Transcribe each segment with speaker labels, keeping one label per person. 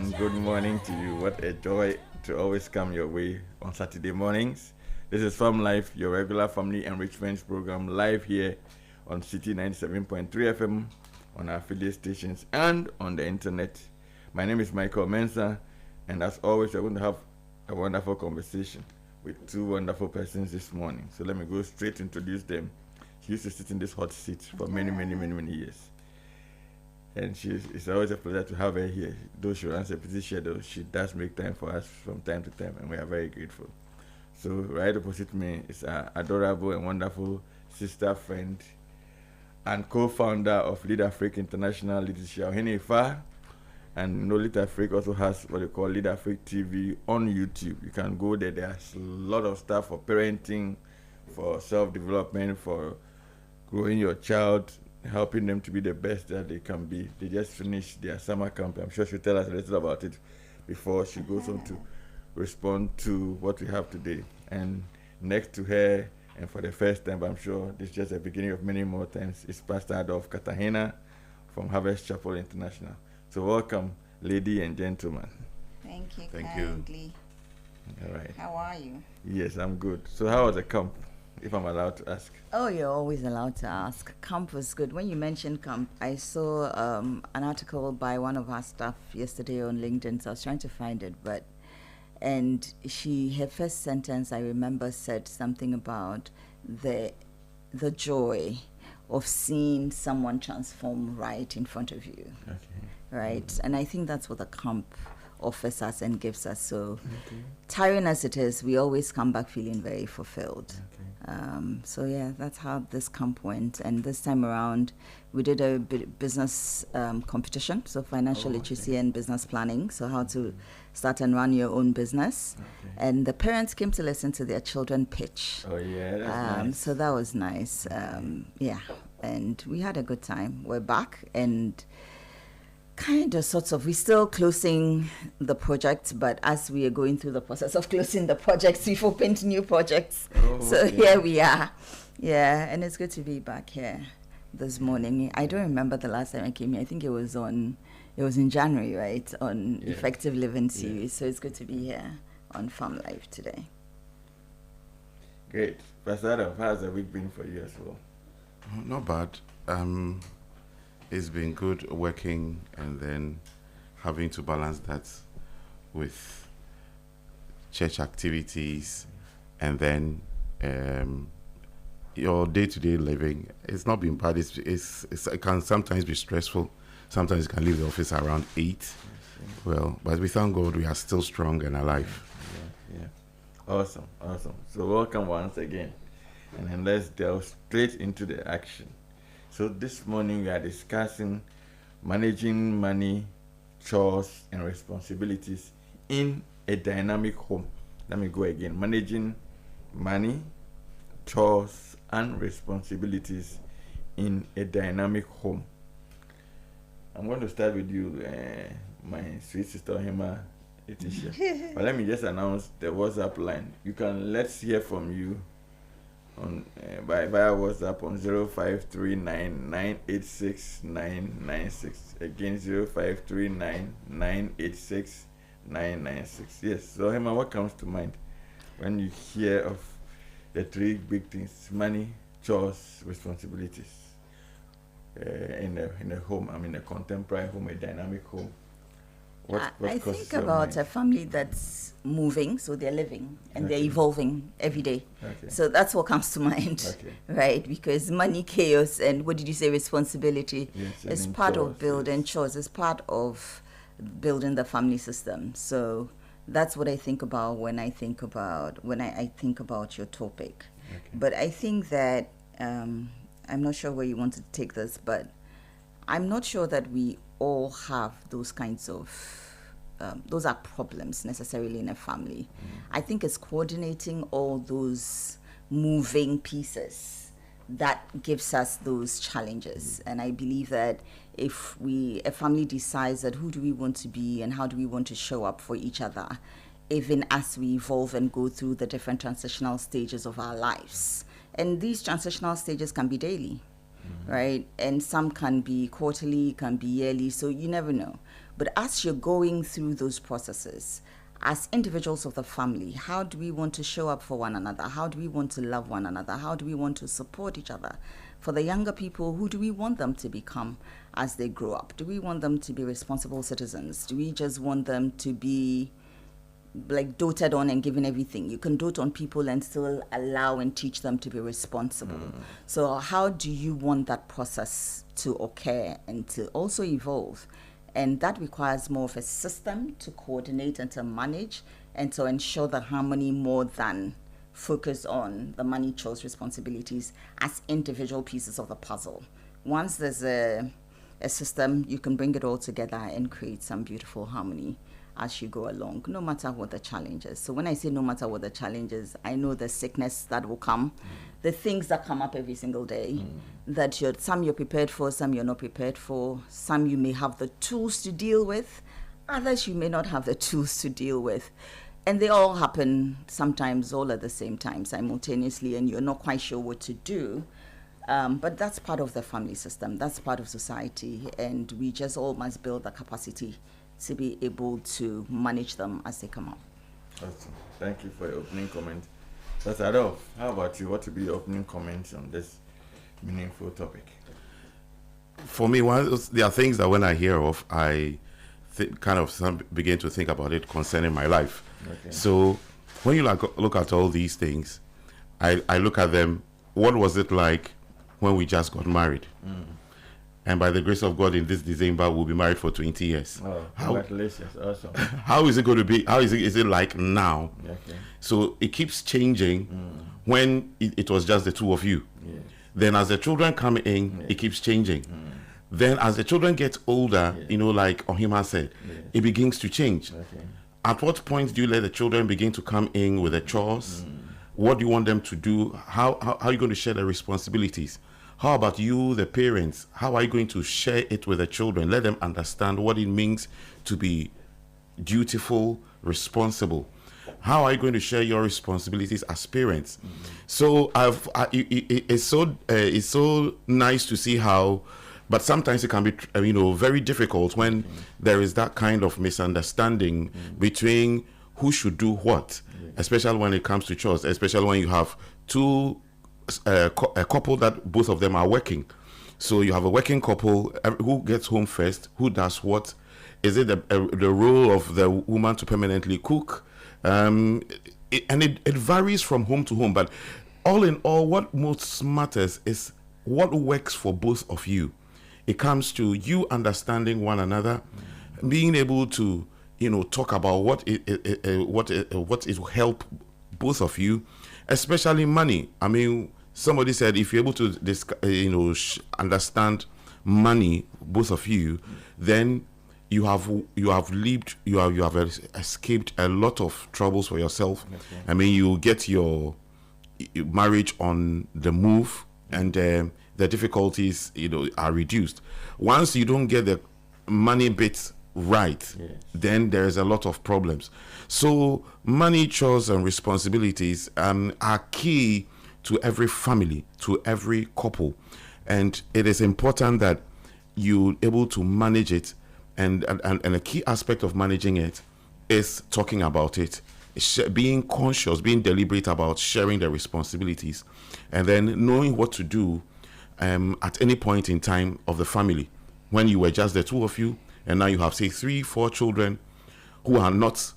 Speaker 1: and good morning to you. What a joy to always come your way on Saturday mornings. This is Farm Life, your regular family enrichment program, live here on City 97.3 FM, on our affiliate stations, and on the internet. My name is Michael Mensah, and as always, we're going to have a wonderful conversation with two wonderful persons this morning. So let me go straight to introduce them. She used to sit in this hot seat for many years. And it's always a pleasure to have her here. Though she runs a busy schedule, she does make time for us from time to time, and we are very grateful. So right opposite me is our adorable and wonderful sister, friend, and co-founder of Lead Afrique International, Letitia Ohene-Ifa. And Lead Afrique also has what they call Lead Afrique TV on YouTube. You can go there. There's a lot of stuff for parenting, for self-development, for growing your child, helping them to be the best that they can be. They just finished their summer camp. I'm sure she'll tell us a little about it before she goes on to respond to what we have today. And next to her, and for the first time, but I'm sure this is just the beginning of many more times, is Pastor Adolf Katahena from Harvest Chapel International. So welcome, lady and gentlemen.
Speaker 2: Thank you
Speaker 3: Thank
Speaker 2: kindly.
Speaker 1: All right.
Speaker 2: How are you?
Speaker 1: Yes, I'm good. So how was the camp, if I'm allowed to ask?
Speaker 2: Oh, you're always allowed to ask. Camp was good. When you mentioned camp, I saw an article by one of our staff yesterday on LinkedIn, so I was trying to find it, and her first sentence, I remember, said something about the joy of seeing someone transform right in front of you.
Speaker 1: Okay.
Speaker 2: Right? Mm-hmm. And I think that's what the camp offers us and gives us. So tiring as it is, we always come back feeling very fulfilled. So yeah, that's how this camp went. And this time around, we did a business competition, so financial literacy and business planning, so how to start and run your own business. And the parents came to listen to their children pitch.
Speaker 1: Oh yeah, that's nice.
Speaker 2: So that was nice. Yeah, and we had a good time. We're back and we're still closing the project, but as we are going through the process of closing the projects, we've opened new projects. Here we are. Yeah, and it's good to be back here this morning. I don't remember the last time I came here. I think it was in January, right? On Effective Living series. Yeah. So it's good to be here on Farm Life today.
Speaker 1: Great. Pastor Adam, how's the week been for you as well?
Speaker 3: Not bad. It's been good working and then having to balance that with church activities and then your day-to-day living. It's not been bad. It can sometimes be stressful. Sometimes you can leave the office around 8. Well, but we thank God we are still strong and alive.
Speaker 1: Yeah. Awesome. So welcome once again. And then let's delve straight into the action. So this morning we are discussing managing money, chores, and responsibilities in a dynamic home. Let me go again. Managing money, chores, and responsibilities in a dynamic home. I'm going to start with you, my sweet sister Hema Letitia. But let me just announce the WhatsApp line. Let's hear from you on via WhatsApp on 0539986996. Again, 0539986996. Yes. So Hema, what comes to mind when you hear of the three big things: money, chores, responsibilities in a home? I mean, a contemporary home, a dynamic home.
Speaker 2: I think about a family that's moving, so they're living and they're evolving every day. So that's what comes to mind, right? Because money, chaos, and what did you say, responsibility is part of building chores, is part of building the family system. So that's what I think about when I think about your topic. But I think that I'm not sure where you want to take this, but I'm not sure that we all have those kinds of those are problems necessarily in a family. I think it's coordinating all those moving pieces that gives us those challenges. And I believe that if a family decides that who do we want to be and how do we want to show up for each other, even as we evolve and go through the different transitional stages of our lives. And these transitional stages can be daily, right? And some can be quarterly, can be yearly, so you never know. But as you're going through those processes, as individuals of the family, how do we want to show up for one another? How do we want to love one another? How do we want to support each other? For the younger people, who do we want them to become as they grow up? Do we want them to be responsible citizens? Do we just want them to be like doted on and given everything? You can dote on people and still allow and teach them to be responsible. So how do you want that process to occur and to also evolve? And that requires more of a system to coordinate and to manage and to ensure that harmony more than focus on the money, chores, responsibilities as individual pieces of the puzzle. Once there's a system, you can bring it all together and create some beautiful harmony as you go along, no matter what the challenge is. So when I say no matter what the challenge is, I know the sickness that will come, the things that come up every single day, that some you're prepared for, some you're not prepared for, some you may have the tools to deal with, others you may not have the tools to deal with. And they all happen sometimes all at the same time, simultaneously, and you're not quite sure what to do. But that's part of the family system. That's part of society. And we just all must build the capacity to be able to manage them as they come up.
Speaker 1: Awesome. Thank you for your opening comment. That's Adolf. How about you? What would be your opening comments on this meaningful topic?
Speaker 3: For me, there are things that when I hear of, I begin to think about it concerning my life.
Speaker 1: Okay.
Speaker 3: So when you look at all these things, I look at them, what was it like when we just got married? And by the grace of God, in this December, we'll be married for 20 years.
Speaker 1: Oh, congratulations. Awesome.
Speaker 3: How is it going to be? How is it like now?
Speaker 1: Okay.
Speaker 3: So it keeps changing when it was just the two of you.
Speaker 1: Yes.
Speaker 3: Then as the children come in, it keeps changing. Then as the children get older, like Ohima said, it begins to change.
Speaker 1: Okay.
Speaker 3: At what point do you let the children begin to come in with the chores? What do you want them to do? How are you going to share the responsibilities? How about you, the parents? How are you going to share it with the children? Let them understand what it means to be dutiful, responsible. How are you going to share your responsibilities as parents? So it's so nice to see how, but sometimes it can be very difficult when there is that kind of misunderstanding between who should do what, especially when it comes to chores, especially when you have a couple that both of them are working. So you have a working couple, who gets home first, who does what? Is it the role of the woman to permanently cook? It varies from home to home, but all in all, what most matters is what works for both of you. It comes to you understanding one another, being able to talk about what it will help both of you, especially money. I mean, somebody said if you're able to understand money, both of you, then you have escaped a lot of troubles for yourself. Okay. I mean, you get your marriage on the move, and the difficulties are reduced. Once you don't get the money bits right, then there's a lot of problems. So money, chores, and responsibilities are key to every family, to every couple, and it is important that you're able to manage it. And a key aspect of managing it is talking about it, being conscious, being deliberate about sharing the responsibilities, and then knowing what to do at any point in time of the family. When you were just the two of you, and now you have, say, 3-4 children who are not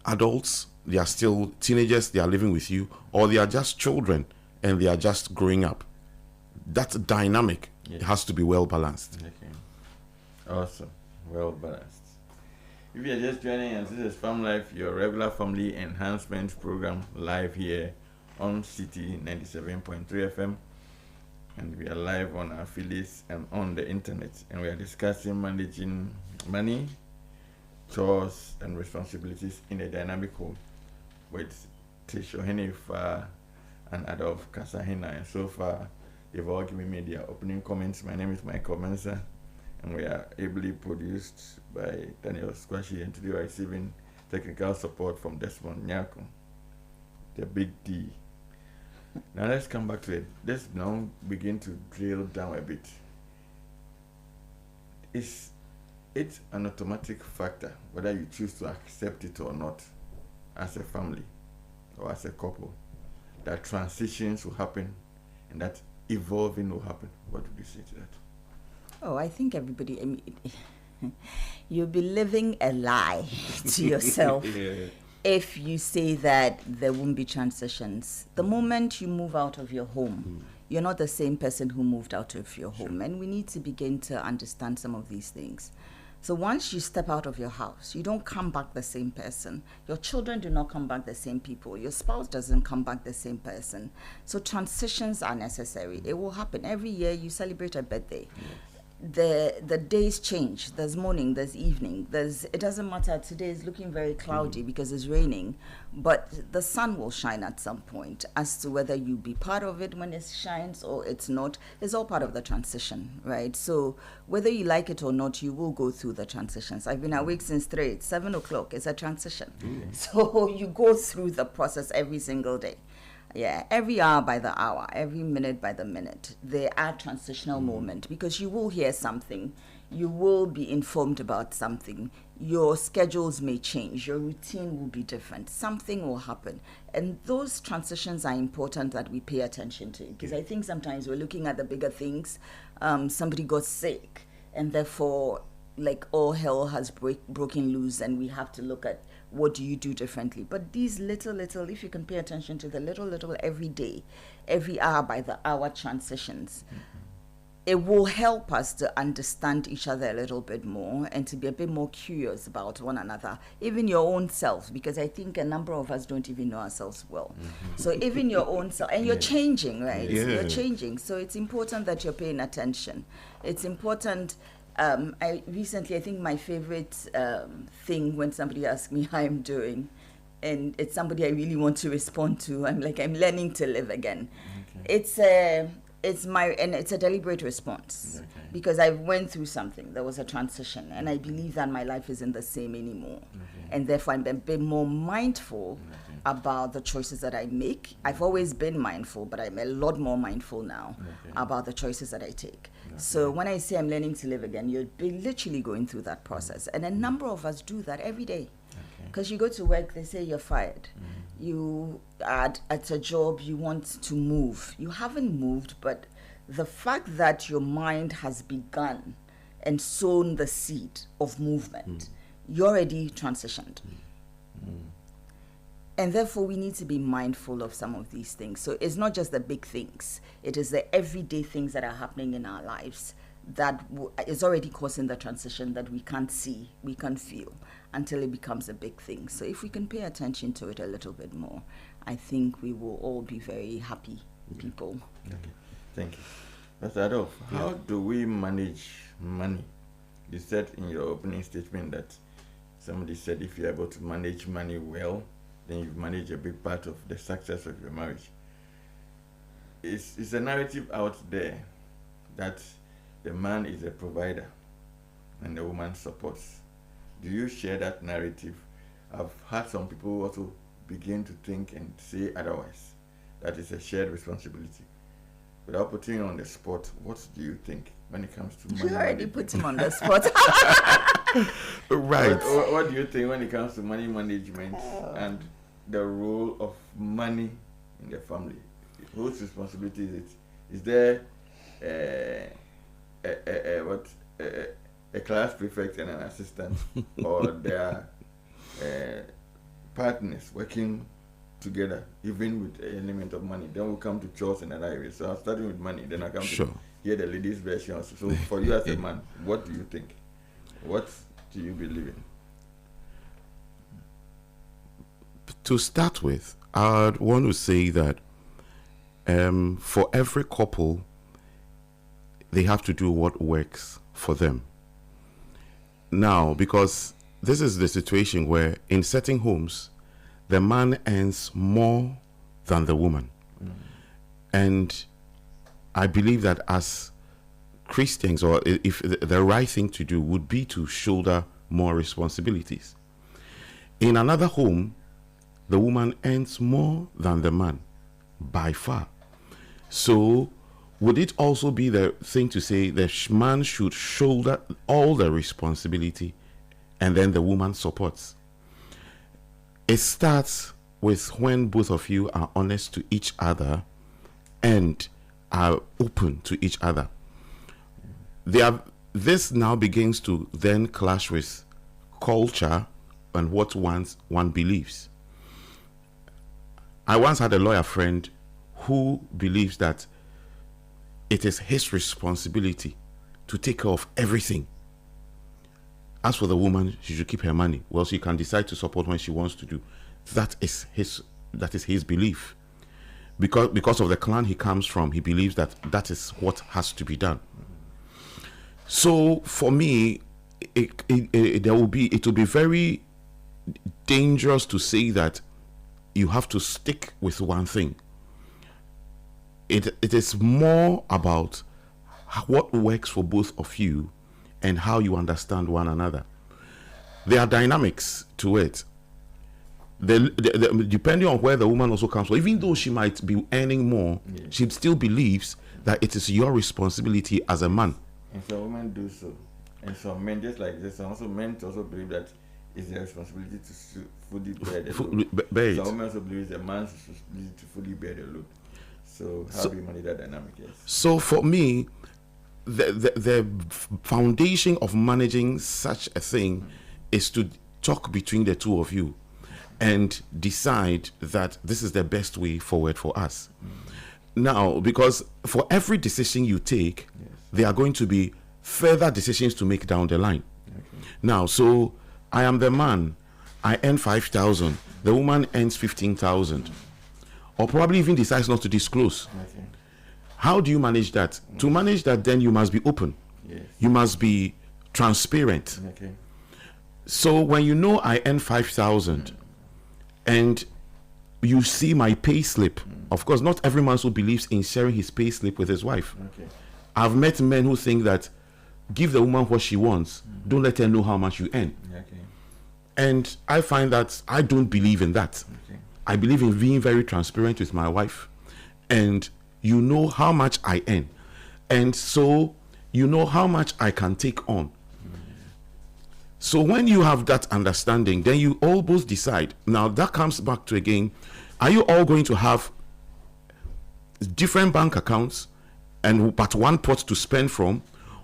Speaker 3: adults, they are still teenagers, they are living with you, or they are just children and they are just growing up. That dynamic has to be well balanced.
Speaker 1: Okay. Awesome. Well balanced. If you're just joining us, this is Farm Life, your regular family enhancement program, live here on City 97.3 FM. And we are live on our affiliates and on the internet. And we are discussing managing money, chores, and responsibilities in a dynamic home with Tisho Henifa and Adolf Kasahina. And so far, they've all given me their opening comments. My name is Michael Mensa, and we are ably produced by Daniel Squashy, and today we are receiving technical support from Desmond Nyako, the big D. Now let's come back to it. Let's now begin to drill down a bit. Is it's an automatic factor, whether you choose to accept it or not, as a family or as a couple, that transitions will happen and that evolving will happen. What would you say to that?
Speaker 2: Oh, I think everybody, I mean, you'll be living a lie to yourself if you say that there won't be transitions. The moment you move out of your home, you're not the same person who moved out of your home. And we need to begin to understand some of these things. So once you step out of your house, you don't come back the same person. Your children do not come back the same people. Your spouse doesn't come back the same person. So transitions are necessary. It will happen. Every year you celebrate a birthday. The days change. There's morning, there's evening, it doesn't matter. Today is looking very cloudy because it's raining, but the sun will shine at some point. As to whether you be part of it when it shines or it's not, it's all part of the transition, right? So whether you like it or not, you will go through the transitions. I've been awake since 3, it's 7 o'clock, it's a transition. So you go through the process every single day. Yeah, every hour by the hour, every minute by the minute, there are transitional moments, because you will hear something, you will be informed about something, your schedules may change, your routine will be different, something will happen. And those transitions are important that we pay attention to, because I think sometimes we're looking at the bigger things. Somebody got sick, and therefore, like, all hell has broken loose, and we have to look at what do you do differently. But these little, if you can pay attention to the little every day, every hour by the hour transitions, it will help us to understand each other a little bit more and to be a bit more curious about one another, even your own self, because I think a number of us don't even know ourselves well. So even your own self, and you're changing, right? You're changing. So it's important that you're paying attention. It's important. I think my favorite thing when somebody asks me how I'm doing, and it's somebody I really want to respond to, I'm like, I'm learning to live again. It's a deliberate response, because I went through something. There was a transition, and I believe that my life isn't the same anymore, and therefore I'm a bit more mindful about the choices that I make. I've always been mindful, but I'm a lot more mindful now about the choices that I take. So when I say I'm learning to live again, you're literally going through that process, and a number of us do that every day. Because you go to work, they say you're fired. You at a job, you want to move. You haven't moved, but the fact that your mind has begun and sown the seed of movement, you're already transitioned. And therefore, we need to be mindful of some of these things. So it's not just the big things. It is the everyday things that are happening in our lives that is already causing the transition that we can't see, we can't feel, until it becomes a big thing. So if we can pay attention to it a little bit more, I think we will all be very happy people.
Speaker 1: Thank you. Pastor Adolf, how do we manage money? You said in your opening statement that somebody said if you're able to manage money well, then you've managed a big part of the success of your marriage. It's a narrative out there that the man is a provider and the woman supports. Do you share that narrative? I've had some people also begin to think and say otherwise, that it's a shared responsibility. Without putting you on the spot, what do you think when it comes to money?
Speaker 2: You already put him on the spot.
Speaker 3: Right.
Speaker 1: What do you think when it comes to money management and the role of money in the family? Whose responsibility is it? Is there a class prefect and an assistant, or there are partners working together, even with an element of money? Then we'll come to chores and other areas. So I'm starting with money, then I come to hear the ladies' version also. So for you as a man, what do you think? What do you believe in?
Speaker 3: To start with, I'd want to say that for every couple, they have to do what works for them. Now, because this is the situation where in certain homes, the man earns more than the woman. And I believe that as Christians, or if the right thing to do would be to shoulder more responsibilities. In another home, the woman earns more than the man by far. So would it also be the thing to say the man should shoulder all the responsibility and then the woman supports? It starts with when both of you are honest to each other and are open to each other. This now begins to then clash with culture and what one believes. I once had a lawyer friend who believes that it is his responsibility to take care of everything. As for the woman, she should keep her money. Well, she can decide to support when she wants to do. That is his belief. Because of the clan he comes from, he believes that is what has to be done. So for me, it will be very dangerous to say that you have to stick with one thing. It is more about what works for both of you and how you understand one another. There are dynamics to it. Depending on where the woman also comes from, even though she might be earning more, she still believes that it is your responsibility as a man.
Speaker 1: And some women do so. And some men, just like this, also men also believe that it's their responsibility to fully bear the load. Some women also believe it's a man's responsibility to fully bear the load. So how do you manage that dynamic? Yes.
Speaker 3: So for me, the foundation of managing such a thing is to talk between the two of you and decide that this is the best way forward for us. Now, because for every decision you take, there are going to be further decisions to make down the line. Now, so I am the man, I earn 5,000, the woman earns 15,000, or probably even decides not to disclose. How do you manage that? To manage that, then you must be open. You must be transparent. So when you know I earn 5,000 and you see my pay slip, of course, not every man who believes in sharing his pay slip with his wife. I've met men who think that give the woman what she wants, don't let her know how much you earn. And I find that I don't believe in that. I believe in being very transparent with my wife, and you know how much I earn, and so you know how much I can take on. So when you have that understanding, then you all both decide. Now that comes back to again, are you all going to have different bank accounts and but one pot to spend from,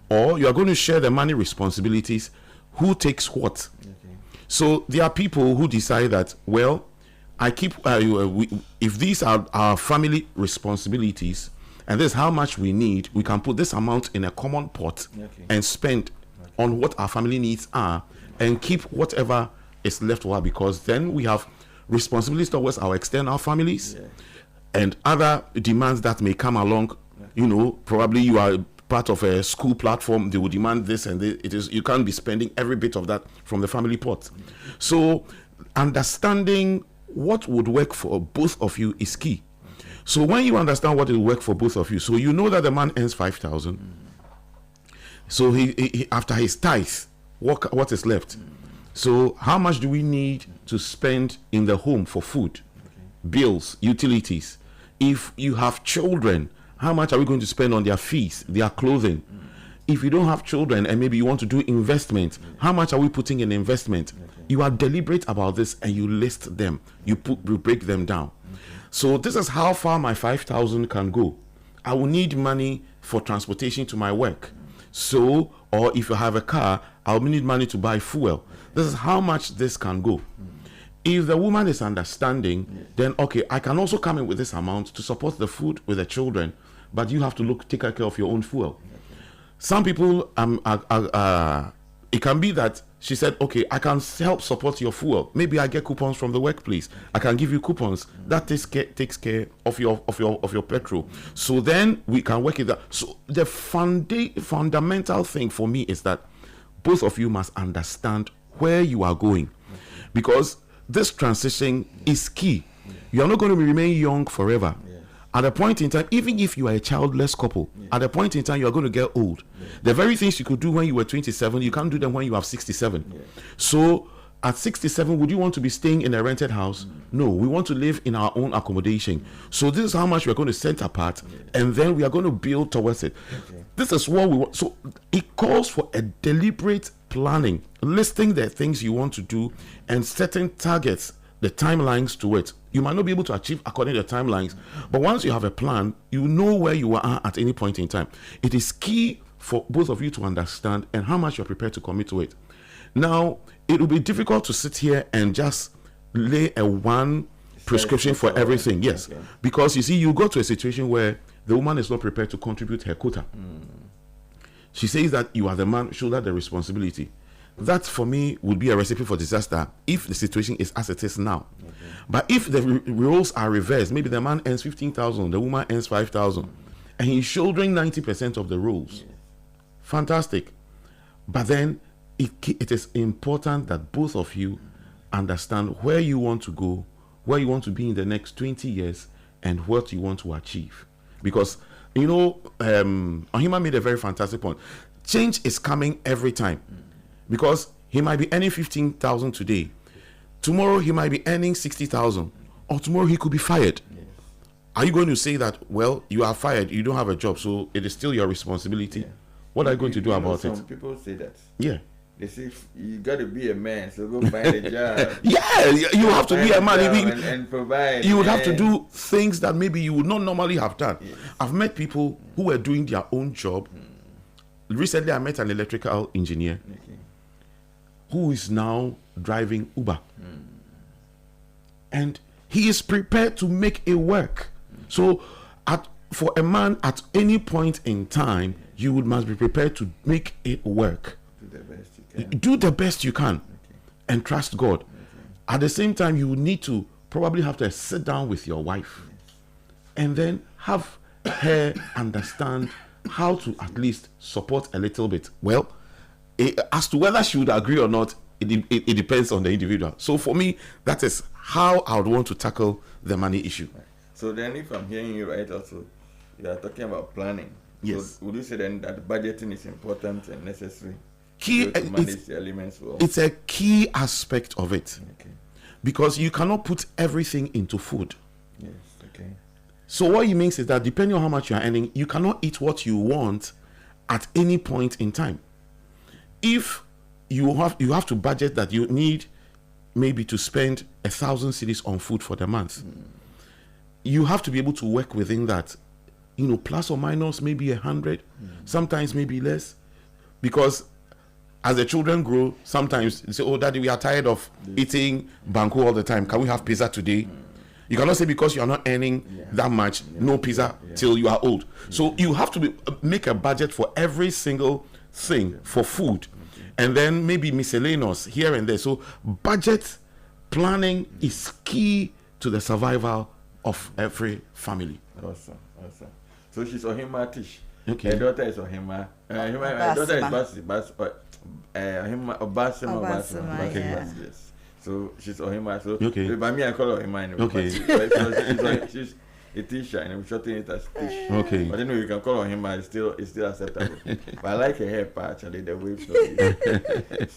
Speaker 3: or you are going to share the money responsibilities? Who takes what? So there are people who decide that, well, I keep if these are our family responsibilities and this is how much we need, we can put this amount in a common pot and spend on what our family needs are and keep whatever is left over, because then we have responsibilities towards our external families and other demands that may come along. You know, probably you are part of a school platform, they will demand this, and it is, you can't be spending every bit of that from the family pot. So understanding what would work for both of you is key. So when you understand what will work for both of you, so you know that the man earns 5,000, so he after his tithe, what is left? So how much do we need to spend in the home for food, bills, utilities? If you have children, how much are we going to spend on their fees, their clothing? If you don't have children and maybe you want to do investment, how much are we putting in investment? You are deliberate about this and you list them. You break them down. So this is how far my 5,000 can go. I will need money for transportation to my work. So, or if you have a car, I'll need money to buy fuel. This is how much this can go. If the woman is understanding, then okay, I can also come in with this amount to support the food with the children, but you have to take care of your own fuel. Some people, it can be that she said, okay, I can help support your fuel. Maybe I get coupons from the workplace. I can give you coupons. That takes care of your petrol. So then we can work it out. So the fundamental thing for me is that both of you must understand where you are going, because this transition is key. You are not going to remain young forever. At a point in time, even if you are a childless couple, at a point in time you are going to get old. The very things you could do when you were 27, you can't do them when you have 67. So at 67, would you want to be staying in a rented house? No, we want to live in our own accommodation. So this is how much we're going to set apart, and then we are going to build towards it. This is what we want. So it calls for a deliberate planning, listing the things you want to do and setting targets, the timelines to it. You might not be able to achieve according to the timelines, but once you have a plan, you know where you are at any point in time. It is key for both of you to understand and how much you're prepared to commit to it. Now, it will be difficult to sit here and just lay a one prescription for everything. Yes, because you see, you go to a situation where the woman is not prepared to contribute her quota. She says that you are the man, shoulder the responsibility. That for me would be a recipe for disaster if the situation is as it is now. But if the roles are reversed, maybe the man earns 15,000, the woman earns 5,000, and he's shouldering 90% of the roles. Fantastic. But then it is important that both of you understand where you want to go, where you want to be in the next 20 years, and what you want to achieve. Because, you know, Ohima made a very fantastic point. Change is coming every time. Because he might be earning 15,000 today. Tomorrow he might be earning 60,000. Or tomorrow he could be fired. Are you going to say that, well, you are fired, you don't have a job, so it is still your responsibility? What are you going to do about it?
Speaker 1: Some people say that.
Speaker 3: Yeah.
Speaker 1: They say you got to be a man, so go find a job.
Speaker 3: Yeah, you have to be a man.
Speaker 1: And provide.
Speaker 3: You would have to do things that maybe you would not normally have done. I've met people who were doing their own job. Recently, I met an electrical engineer who is now driving Uber. And he is prepared to make it work. So, for a man at any point in time, you must be prepared to make it work. Do the best you can and trust God. At the same time, you need to probably have to sit down with your wife and then have her understand how to at least support a little bit. Well, as to whether she would agree or not, it depends on the individual. So for me, that is how I would want to tackle the money issue.
Speaker 1: So then, if I'm hearing you right, also you are talking about planning.
Speaker 3: Yes.
Speaker 1: So would you say then that budgeting is important and necessary?
Speaker 3: Key,
Speaker 1: to manage the elements well?
Speaker 3: It's a key aspect of it. Because you cannot put everything into food.
Speaker 1: Yes. Okay.
Speaker 3: So what it means is that depending on how much you are earning, you cannot eat what you want at any point in time. If you have to budget that you need maybe to spend 1,000 cedis on food for the month, you have to be able to work within that. You know, plus or minus maybe 100, sometimes maybe less, because as the children grow, sometimes they say, "Oh, Daddy, we are tired of eating banku all the time. Can we have pizza today?" You cannot say because you are not earning that much, no pizza till you are old. So you have to make a budget for every single thing for food, and then maybe miscellaneous here and there. So budget planning is key to the survival of every family.
Speaker 1: Awesome. So she's Ohima Tish.
Speaker 3: Okay.
Speaker 1: Her daughter is Ohima. Her daughter is Obasima. Yes. So she's Ohima. So by me, I call her Ohima anyway. Okay. She's a teacher, and I'm shortening it as Tish.
Speaker 3: Okay.
Speaker 1: But anyway, you can call her Ohima. It's still acceptable. But I like her hair part, actually, the waves.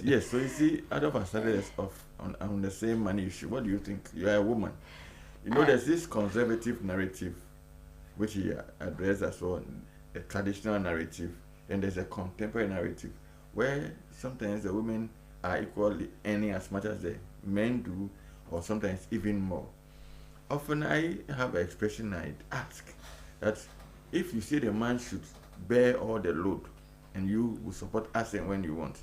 Speaker 1: Yes. So you see, out of us started us off on the same money issue. What do you think? You are a woman. You know, there's this conservative narrative, which he addressed as well, a traditional narrative, and there's a contemporary narrative, where sometimes the women are equally earning as much as the men do, or sometimes even more. Often I have an expression I ask that if you say the man should bear all the load, and you will support us and when you want,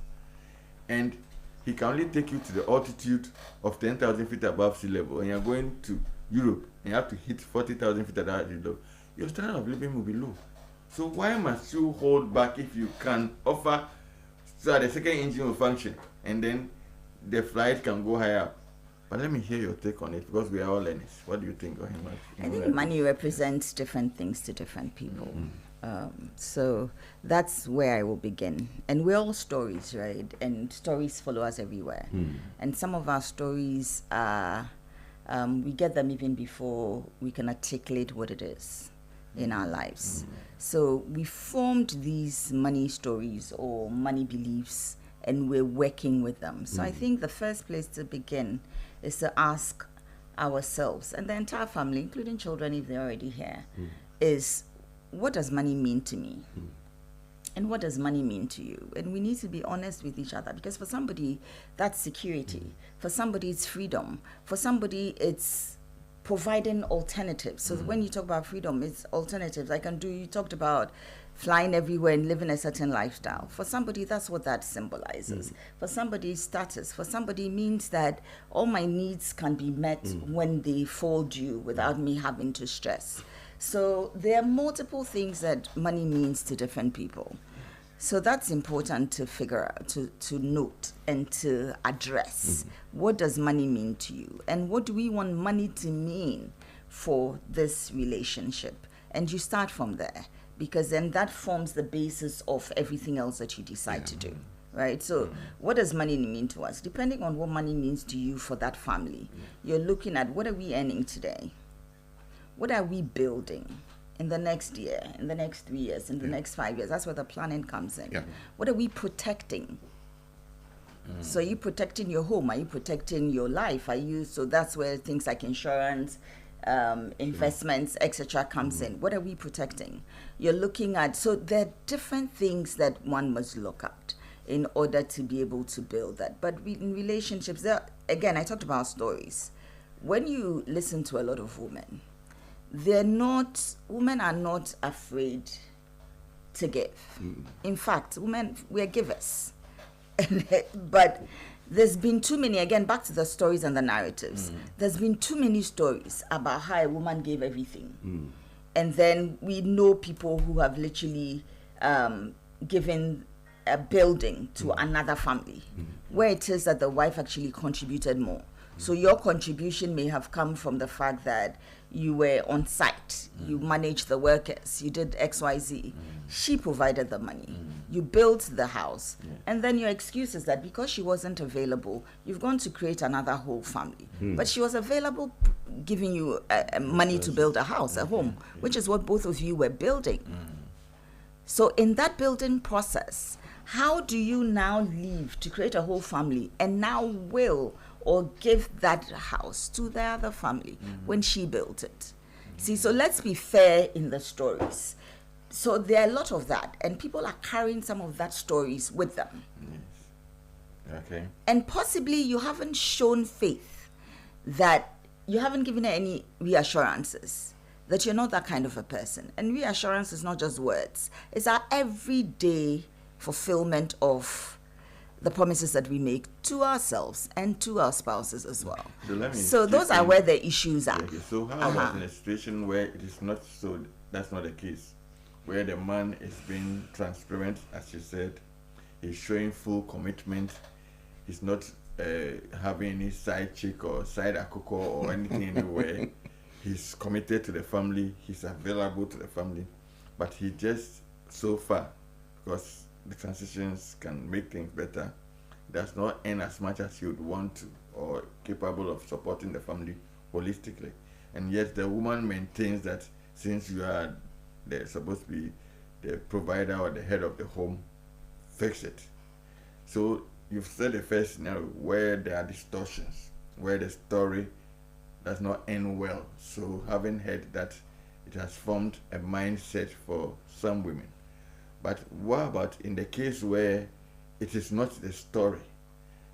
Speaker 1: and he can only take you to the altitude of 10,000 feet above sea level, and you're going to Europe and you have to hit 40,000 feet at altitude, your standard of living will be low. So why must you hold back if you can offer so that the second engine will function and then the flight can go higher? But let me hear your take on it, because we are all learners. What do you think, Ohima?
Speaker 2: I think money represents different things to different people. So that's where I will begin. And we're all stories, right? And stories follow us everywhere. And some of our stories are, we get them even before we can articulate what it is in our lives. So we formed these money stories or money beliefs and we're working with them. So I think the first place to begin is to ask ourselves and the entire family, including children if they're already here, is what does money mean to me? And what does money mean to you? And we need to be honest with each other, because for somebody, that's security. For somebody, it's freedom. For somebody, it's providing alternatives. So when you talk about freedom, it's alternatives. You talked about flying everywhere and living a certain lifestyle. For somebody, that's what that symbolizes. For somebody, status. For somebody, means that all my needs can be met when they fall due without me having to stress. So there are multiple things that money means to different people. So that's important to figure out, to note and to address. What does money mean to you? And what do we want money to mean for this relationship? And you start from there, because then that forms the basis of everything else that you decide to do. Right? So what does money mean to us? Depending on what money means to you for that family, you're looking at, what are we earning today? What are we building in the next year, in the next 3 years, in the next 5 years? That's where the planning comes in. What are we protecting? So are you protecting your home? Are you protecting your life? So that's where things like insurance, investments, etc. comes in. What are we protecting? You're looking at, so there are different things that one must look at in order to be able to build that. But in relationships, again, I talked about stories. When you listen to a lot of women are not afraid to give. In fact, women, we're givers. But there's been too many, again, back to the stories and the narratives, there's been too many stories about how a woman gave everything. And then we know people who have literally given a building to another family, where it is that the wife actually contributed more. So your contribution may have come from the fact that you were on site, you managed the workers, you did XYZ. She provided the money, you built the house, and then your excuse is that because she wasn't available, you've gone to create another whole family. But she was available, giving you money to build a house, a home, which is what both of you were building. So in that building process, how do you now leave to create a whole family and now will or give that house to the other family when she built it? See, so let's be fair in the stories. So there are a lot of that, and people are carrying some of that stories with them.
Speaker 1: Okay.
Speaker 2: And possibly you haven't shown faith, that you haven't given her any reassurances that you're not that kind of a person. And reassurance is not just words. It's our everyday fulfillment of the promises that we make to ourselves and to our spouses as well. So those are where the issues are.
Speaker 1: Okay. So how about in a situation where it is not so, that's not the case, where the man is being transparent, as you said, he's showing full commitment, he's not having any side chick or side akoko or anything anywhere. He's committed to the family, he's available to the family, but he just, so far, because the transitions can make things better, does not earn as much as he would want to, or capable of supporting the family holistically. And yet the woman maintains that since you are supposed to be the provider or the head of the home, fix it. So you've said the first scenario where there are distortions, where the story does not end well. So having heard that, it has formed a mindset for some women. But what about in the case where it is not the story,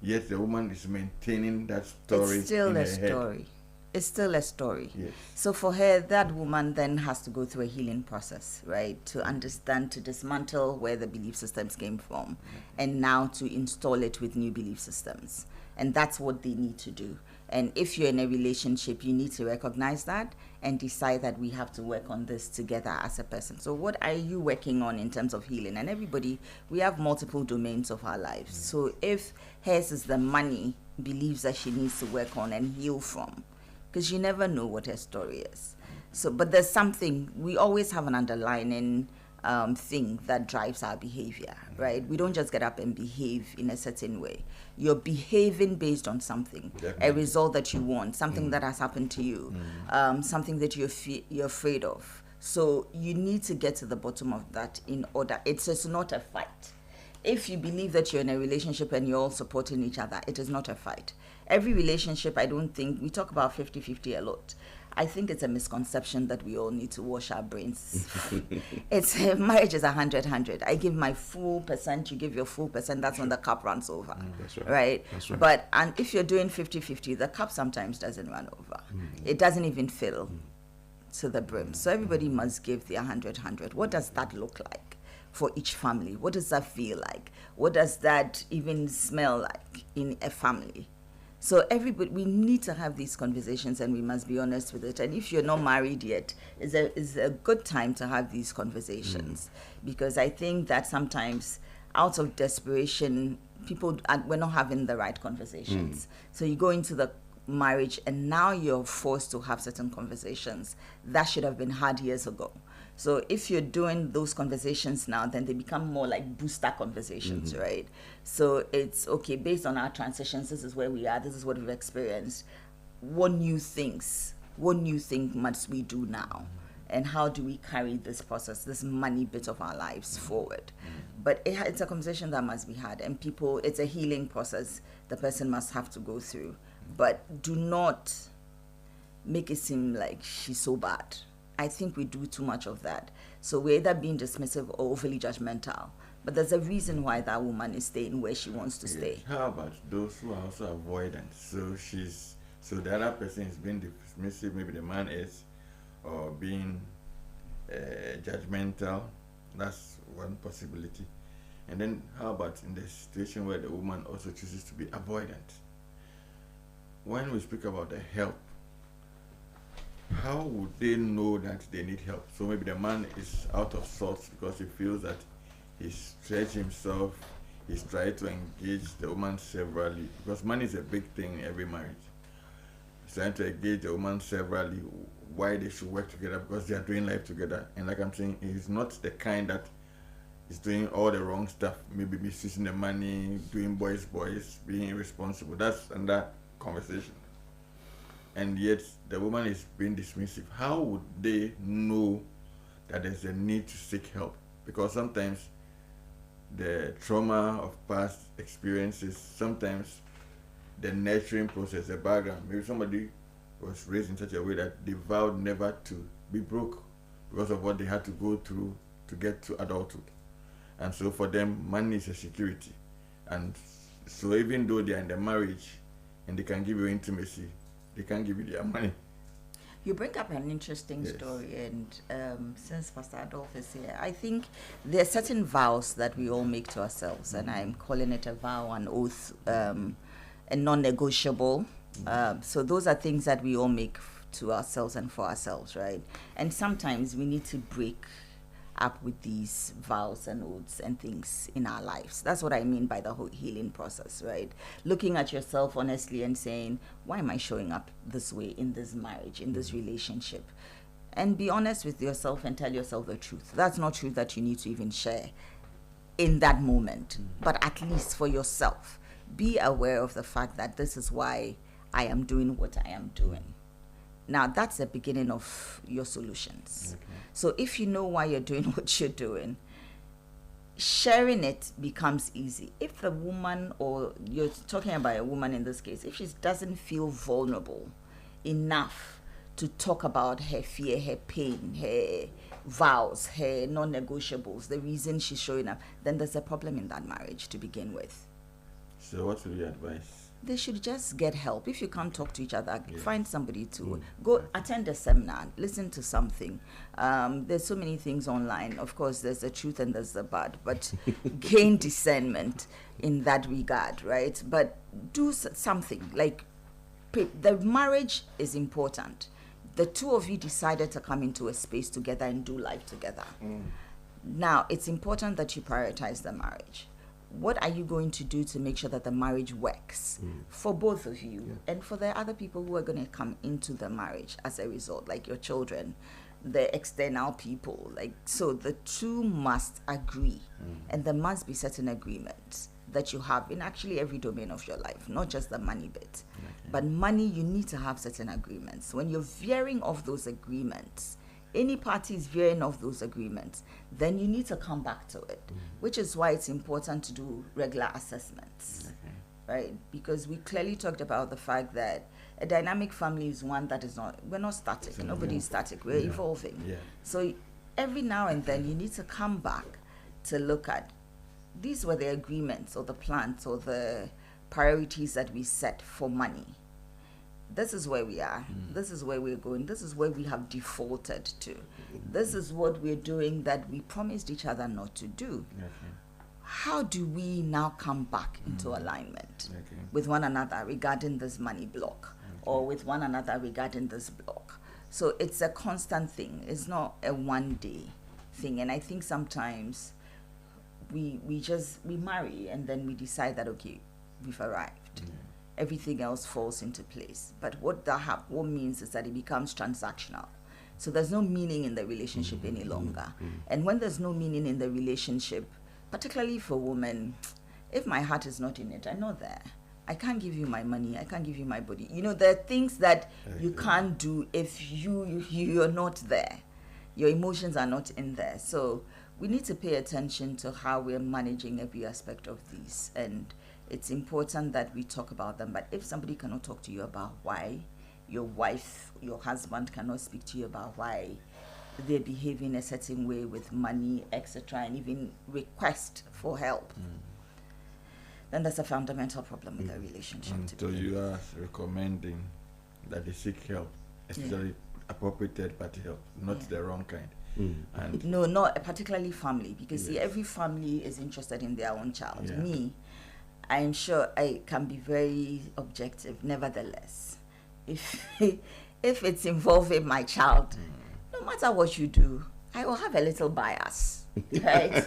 Speaker 1: yet the woman is maintaining that story?
Speaker 2: It's still
Speaker 1: in
Speaker 2: a
Speaker 1: her
Speaker 2: story.
Speaker 1: Head.
Speaker 2: It's still a story.
Speaker 1: Yes.
Speaker 2: So for her, that woman then has to go through a healing process, right? To understand, to dismantle where the belief systems came from, and now to install it with new belief systems. And that's what they need to do. And if you're in a relationship, you need to recognize that and decide that we have to work on this together as a person. So what are you working on in terms of healing? And everybody, we have multiple domains of our lives. So if hers is the money, believes that she needs to work on and heal from, because you never know what her story is. So, but there's something, we always have an underlying thing that drives our behavior, right? We don't just get up and behave in a certain way. You're behaving based on something, a result that you want, something that has happened to you, something that you're afraid of. So you need to get to the bottom of that in order. It's just not a fight. if you believe that you're in a relationship and you're all supporting each other, it is not a fight. Every relationship, I don't think, we talk about 50-50 a lot. I think it's a misconception that we all need to wash our brains. Marriage is 100-100. I give my full percent, you give your full percent. That's when the cup runs over.
Speaker 3: That's right.
Speaker 2: Right?
Speaker 3: That's right.
Speaker 2: But and if you're doing 50-50, the cup sometimes doesn't run over. It doesn't even fill to the brim. So everybody must give the 100-100. What does that look like for each family? What does that feel like? What does that even smell like in a family? So everybody, we need to have these conversations, and we must be honest with it. And if you're not married yet, it's a good time to have these conversations, because I think that sometimes out of desperation, we're not having the right conversations. So you go into the marriage and now you're forced to have certain conversations that should have been had years ago. So if you're doing those conversations now, then they become more like booster conversations, right? So it's okay, based on our transitions, this is where we are, this is what we've experienced. What new thing must we do now? And how do we carry this process, this money bit of our lives forward? But it's a conversation that must be had, and it's a healing process the person must have to go through. But do not make it seem like she's so bad. I think we do too much of that. So we're either being dismissive or overly judgmental. But there's a reason why that woman is staying where she wants to stay.
Speaker 1: How about those who are also avoidant? So the other person is being dismissive, maybe the man is, or being judgmental. That's one possibility. And then how about in the situation where the woman also chooses to be avoidant? When we speak about the help, how would they know that they need help? So maybe the man is out of sorts because he feels that he's stretched himself, he's tried to engage the woman severally, because money is a big thing in every marriage. He's trying to engage the woman severally, why they should work together, because they are doing life together. And like I'm saying, he's not the kind that is doing all the wrong stuff, maybe misusing the money, doing boys, being irresponsible. That's another conversation. And yet the woman is being dismissive. How would they know that there's a need to seek help? Because sometimes the trauma of past experiences, sometimes the nurturing process, the background, maybe somebody was raised in such a way that they vowed never to be broke because of what they had to go through to get to adulthood. And so for them, money is a security. And so even though they are in the marriage and they can give you intimacy, they can't give you their money.
Speaker 2: You bring up an interesting story, and since Pastor Adolf is here, I think there are certain vows that we all make to ourselves, and I'm calling it a vow, an oath, a non-negotiable. So those are things that we all make to ourselves and for ourselves, right? And sometimes we need to break up with these vows and oaths and things in our lives. That's what I mean by the whole healing process, right? Looking at yourself honestly and saying, why am I showing up this way in this marriage, in this relationship? And be honest with yourself and tell yourself the truth. That's not truth that you need to even share in that moment, but at least for yourself, be aware of the fact that this is why I am doing what I am doing. Now, that's the beginning of your solutions. Okay. So if you know why you're doing what you're doing, sharing it becomes easy. If the woman, or you're talking about a woman in this case, if she doesn't feel vulnerable enough to talk about her fear, her pain, her vows, her non-negotiables, the reason she's showing up, then there's a problem in that marriage to begin with.
Speaker 1: So what would you advise?
Speaker 2: They should just get help. If you can't talk to each other, find somebody to go attend a seminar, listen to something. There's so many things online. Of course, there's the truth and there's the bad, but gain discernment in that regard, right? But do something. Like, the marriage is important. The two of you decided to come into a space together and do life together. Now, it's important that you prioritize the marriage. What are you going to do to make sure that the marriage works for both of you and for the other people who are going to come into the marriage as a result, like your children, the external people? Like, so the two must agree, and there must be certain agreements that you have in actually every domain of your life, not just the money bit. But money, you need to have certain agreements. When you're veering off those agreements, any party is veering off those agreements, then you need to come back to it, which is why it's important to do regular assessments, right? Because we clearly talked about the fact that a dynamic family is one that is not, we're not static, nobody is static, we're evolving. So every now and then you need to come back to look at, these were the agreements or the plans or the priorities that we set for money. This is where we are. This is where we're going. This is where we have defaulted to. This is what we're doing that we promised each other not to do. How do we now come back into alignment with one another regarding this money block or with one another regarding this block? So it's a constant thing. It's not a one day thing. And I think sometimes we marry and then we decide that, okay, we've arrived. Everything else falls into place. But what means is that it becomes transactional. So there's no meaning in the relationship any longer. And when there's no meaning in the relationship, particularly for women, if my heart is not in it, I'm not there. I can't give you my money. I can't give you my body. You know, there are things that you can't do if you're not there. Your emotions are not in there. So we need to pay attention to how we're managing every aspect of these. And it's important that we talk about them. But if somebody cannot talk to you about why, your wife, your husband cannot speak to you about why they're behaving a certain way with money, etc., and even request for help, then there's a fundamental problem with the relationship.
Speaker 1: So you are recommending that they seek help, especially appropriate third-party help, not the wrong kind.
Speaker 2: And no, not particularly family, because see, every family is interested in their own child. Me, I'm sure I can be very objective. Nevertheless, if it's involving my child, no matter what you do, I will have a little bias, right?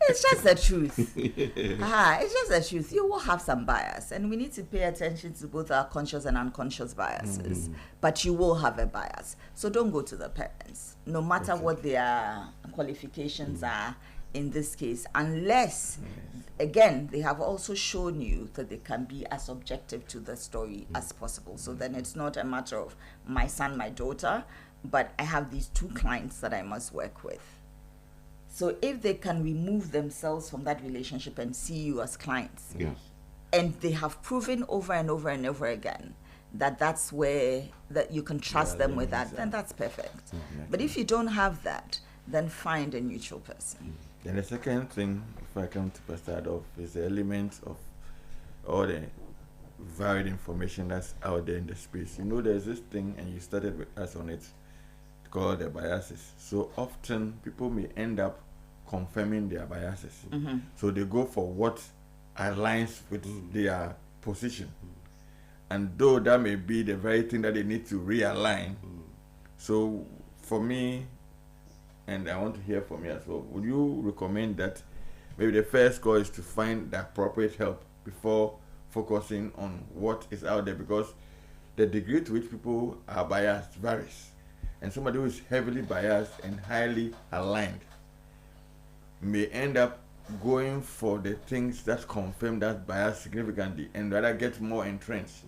Speaker 2: It's just the truth. It's just the truth. You will have some bias, and we need to pay attention to both our conscious and unconscious biases. But you will have a bias. So don't go to the parents, no matter what their qualifications are in this case, unless, again, they have also shown you that they can be as objective to the story as possible. So then it's not a matter of my son, my daughter, but I have these two clients that I must work with. So if they can remove themselves from that relationship and see you as clients, and they have proven over and over and over again that that's where that you can trust them with that, then that's perfect. But if you don't have that, then find a neutral person.
Speaker 1: Then the second thing, if I come to Pastor Adolf, is the element of all the varied information that's out there in the space. You know, there's this thing, and you started with us on it, called the biases. So often people may end up confirming their biases. So they go for what aligns with their position. And though that may be the very thing that they need to realign. So for me, and I want to hear from you as well, would you recommend that maybe the first goal is to find the appropriate help before focusing on what is out there? Because the degree to which people are biased varies. And somebody who is heavily biased and highly aligned may end up going for the things that confirm that bias significantly and rather get more entrenched.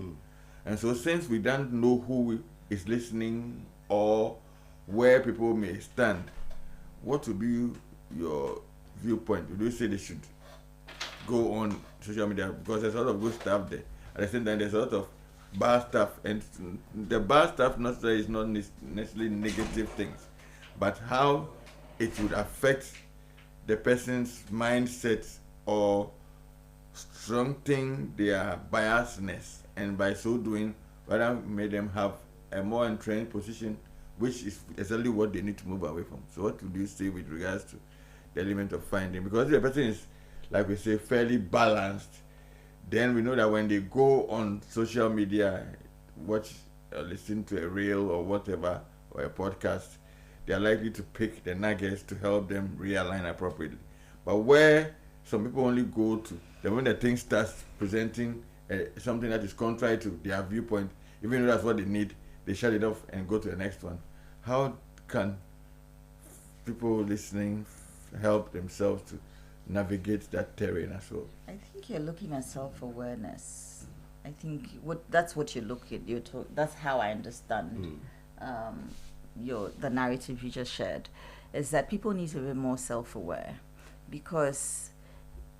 Speaker 1: And so since we don't know who is listening or where people may stand, what would be your viewpoint? Would you say they should go on social media? Because there's a lot of good stuff there. At the same time, there's a lot of bad stuff. And the bad stuff is not necessarily negative things, but how it would affect the person's mindset or strengthen their biasness, and by so doing, rather make them have a more entrenched position, which is exactly what they need to move away from. So what would you say with regards to the element of finding? Because if the person is, like we say, fairly balanced, then we know that when they go on social media, watch or listen to a reel or whatever, or a podcast, they are likely to pick the nuggets to help them realign appropriately. But where some people only go to, then when the thing starts presenting something that is contrary to their viewpoint, even though that's what they need, they shut it off and go to the next one. How can people listening help themselves to navigate that terrain as well?
Speaker 2: I think you're looking at self-awareness. I think that's what you look at. That's how I understand the narrative you just shared, is that people need to be more self-aware, because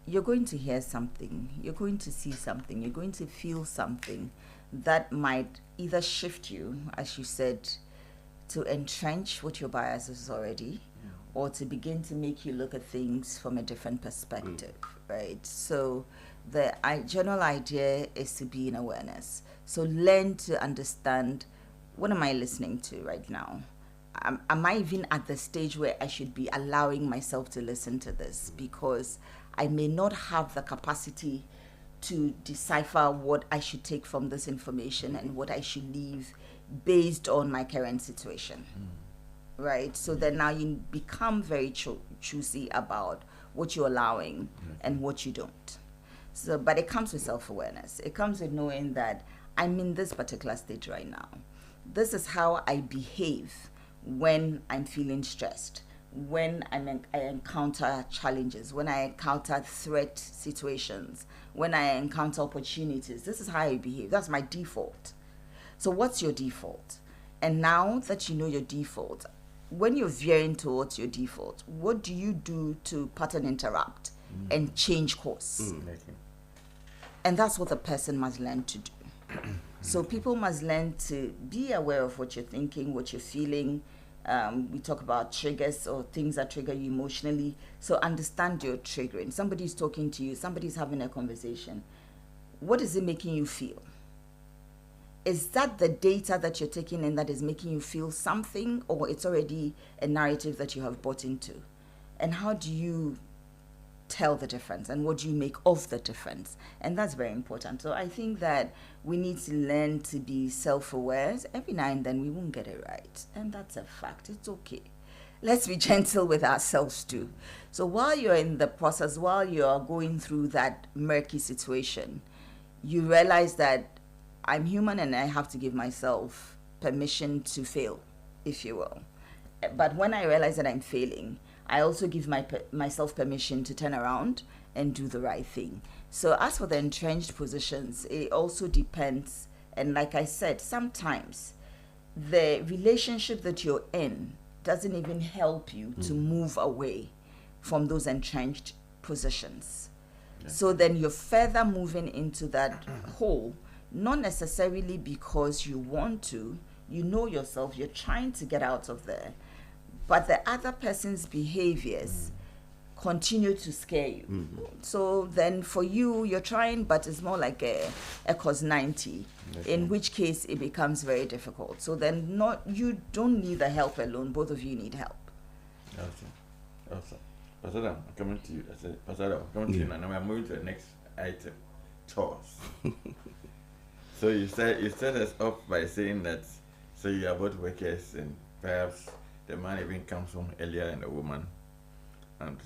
Speaker 2: you're going to hear something, you're going to see something, you're going to feel something that might either shift you, as you said, to entrench what your bias is already, or to begin to make you look at things from a different perspective, right? So the general idea is to be in awareness. So learn to understand, what am I listening to right now? Am I even at the stage where I should be allowing myself to listen to this? Because I may not have the capacity to decipher what I should take from this information and what I should leave based on my current situation. Right? So then now you become very choosy about what you're allowing and what you don't. So, but it comes with self-awareness. It comes with knowing that I'm in this particular stage right now. This is how I behave when I'm feeling stressed, when I encounter challenges, when I encounter threat situations, when I encounter opportunities. This is how I behave. That's my default. So what's your default? And now that you know your default, when you're veering towards your default, what do you do to pattern interrupt and change course? And that's what the person must learn to do. So people must learn to be aware of what you're thinking, what you're feeling. We talk about triggers or things that trigger you emotionally. So understand your triggering. Somebody's talking to you, somebody's having a conversation. What is it making you feel? Is that the data that you're taking in that is making you feel something, or it's already a narrative that you have bought into? And how do you tell the difference, and what do you make of the difference? And that's very important. So I think that we need to learn to be self-aware. Every now and then we won't get it right, and that's a fact. It's okay. Let's be gentle with ourselves too. So while you're in the process, while you're going through that murky situation, you realize that I'm human and I have to give myself permission to fail, if you will. But when I realize that I'm failing, I also give myself permission to turn around and do the right thing. So as for the entrenched positions, it also depends. And like I said, sometimes the relationship that you're in doesn't even help you to move away from those entrenched positions. So then you're further moving into that hole, not necessarily because you want to, you know yourself, you're trying to get out of there, but the other person's behaviors continue to scare you. So then for you, you're trying, but it's more like a cos 90, in which case it becomes very difficult. So then you don't need the help alone, both of you need help.
Speaker 1: Awesome. Pastor, I'm coming to you. I said, Pastor, I'm coming to you now. Now I'm moving to the next item, chores. So you set us up by saying that, so you are both workers, and perhaps the man even comes home earlier than the woman. And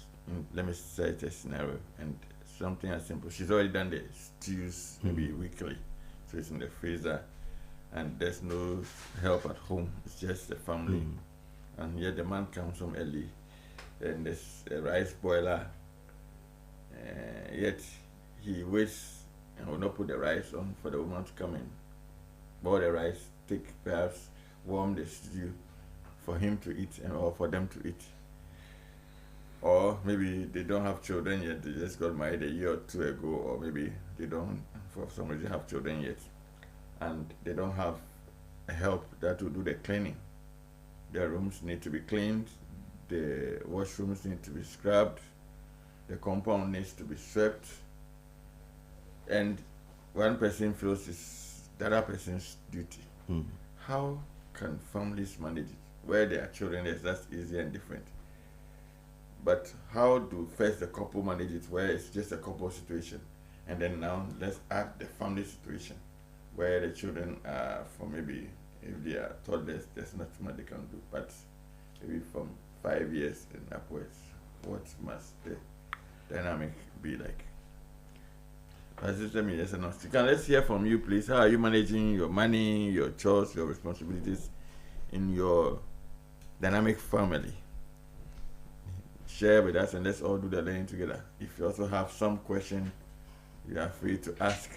Speaker 1: let me set a scenario, and something as simple. She's already done the stews maybe weekly, so it's in the freezer, and there's no help at home. It's just the family, and yet the man comes home early, and there's a rice boiler. Yet he waits and will not put the rice on for the woman to come in, boil the rice, perhaps warm the stew for him to eat or for them to eat. Or maybe they don't have children yet, they just got married a year or two ago, or maybe they don't, for some reason, have children yet, and they don't have help that will do the cleaning. Their rooms need to be cleaned, the washrooms need to be scrubbed, the compound needs to be swept, and one person feels it's the other person's duty. How can families manage it? Where there are children, yes, that's easy and different. But how do first the couple manage it where it's just a couple situation? And then now let's add the family situation where the children are, for maybe if they are toddlers, there's not much they can do. But maybe from 5 years and upwards, what must the dynamic be like? Let's hear from you, please. How are you managing your money, your chores, your responsibilities in your dynamic family? Share with us and let's all do the learning together. If you also have some question, you are free to ask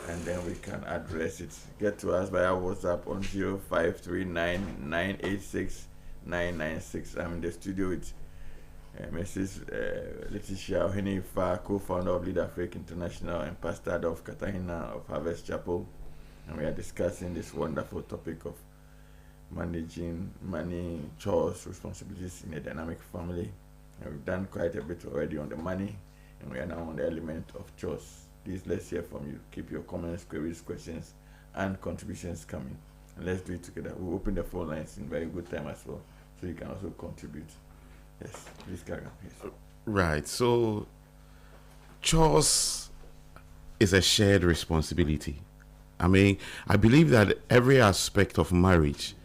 Speaker 1: and then we can address it. Get to us via WhatsApp on 0539 986 996. I'm in the studio with Mrs. Letitia Ohenifa, co-founder of Lead Africa International and Pastor Adolf Katahina of Harvest Chapel, and we are discussing this wonderful topic of managing money, chores, responsibilities in a dynamic family. And we've done quite a bit already on the money, and we are now on the element of chores. Please, let's hear from you. Keep your comments, queries, questions, and contributions coming, and let's do it together. We'll open the phone lines in very good time as well, so you can also contribute. Yes, please carry on. Yes.
Speaker 3: Right. So, chores is a shared responsibility. I mean, I believe that every aspect of marriage,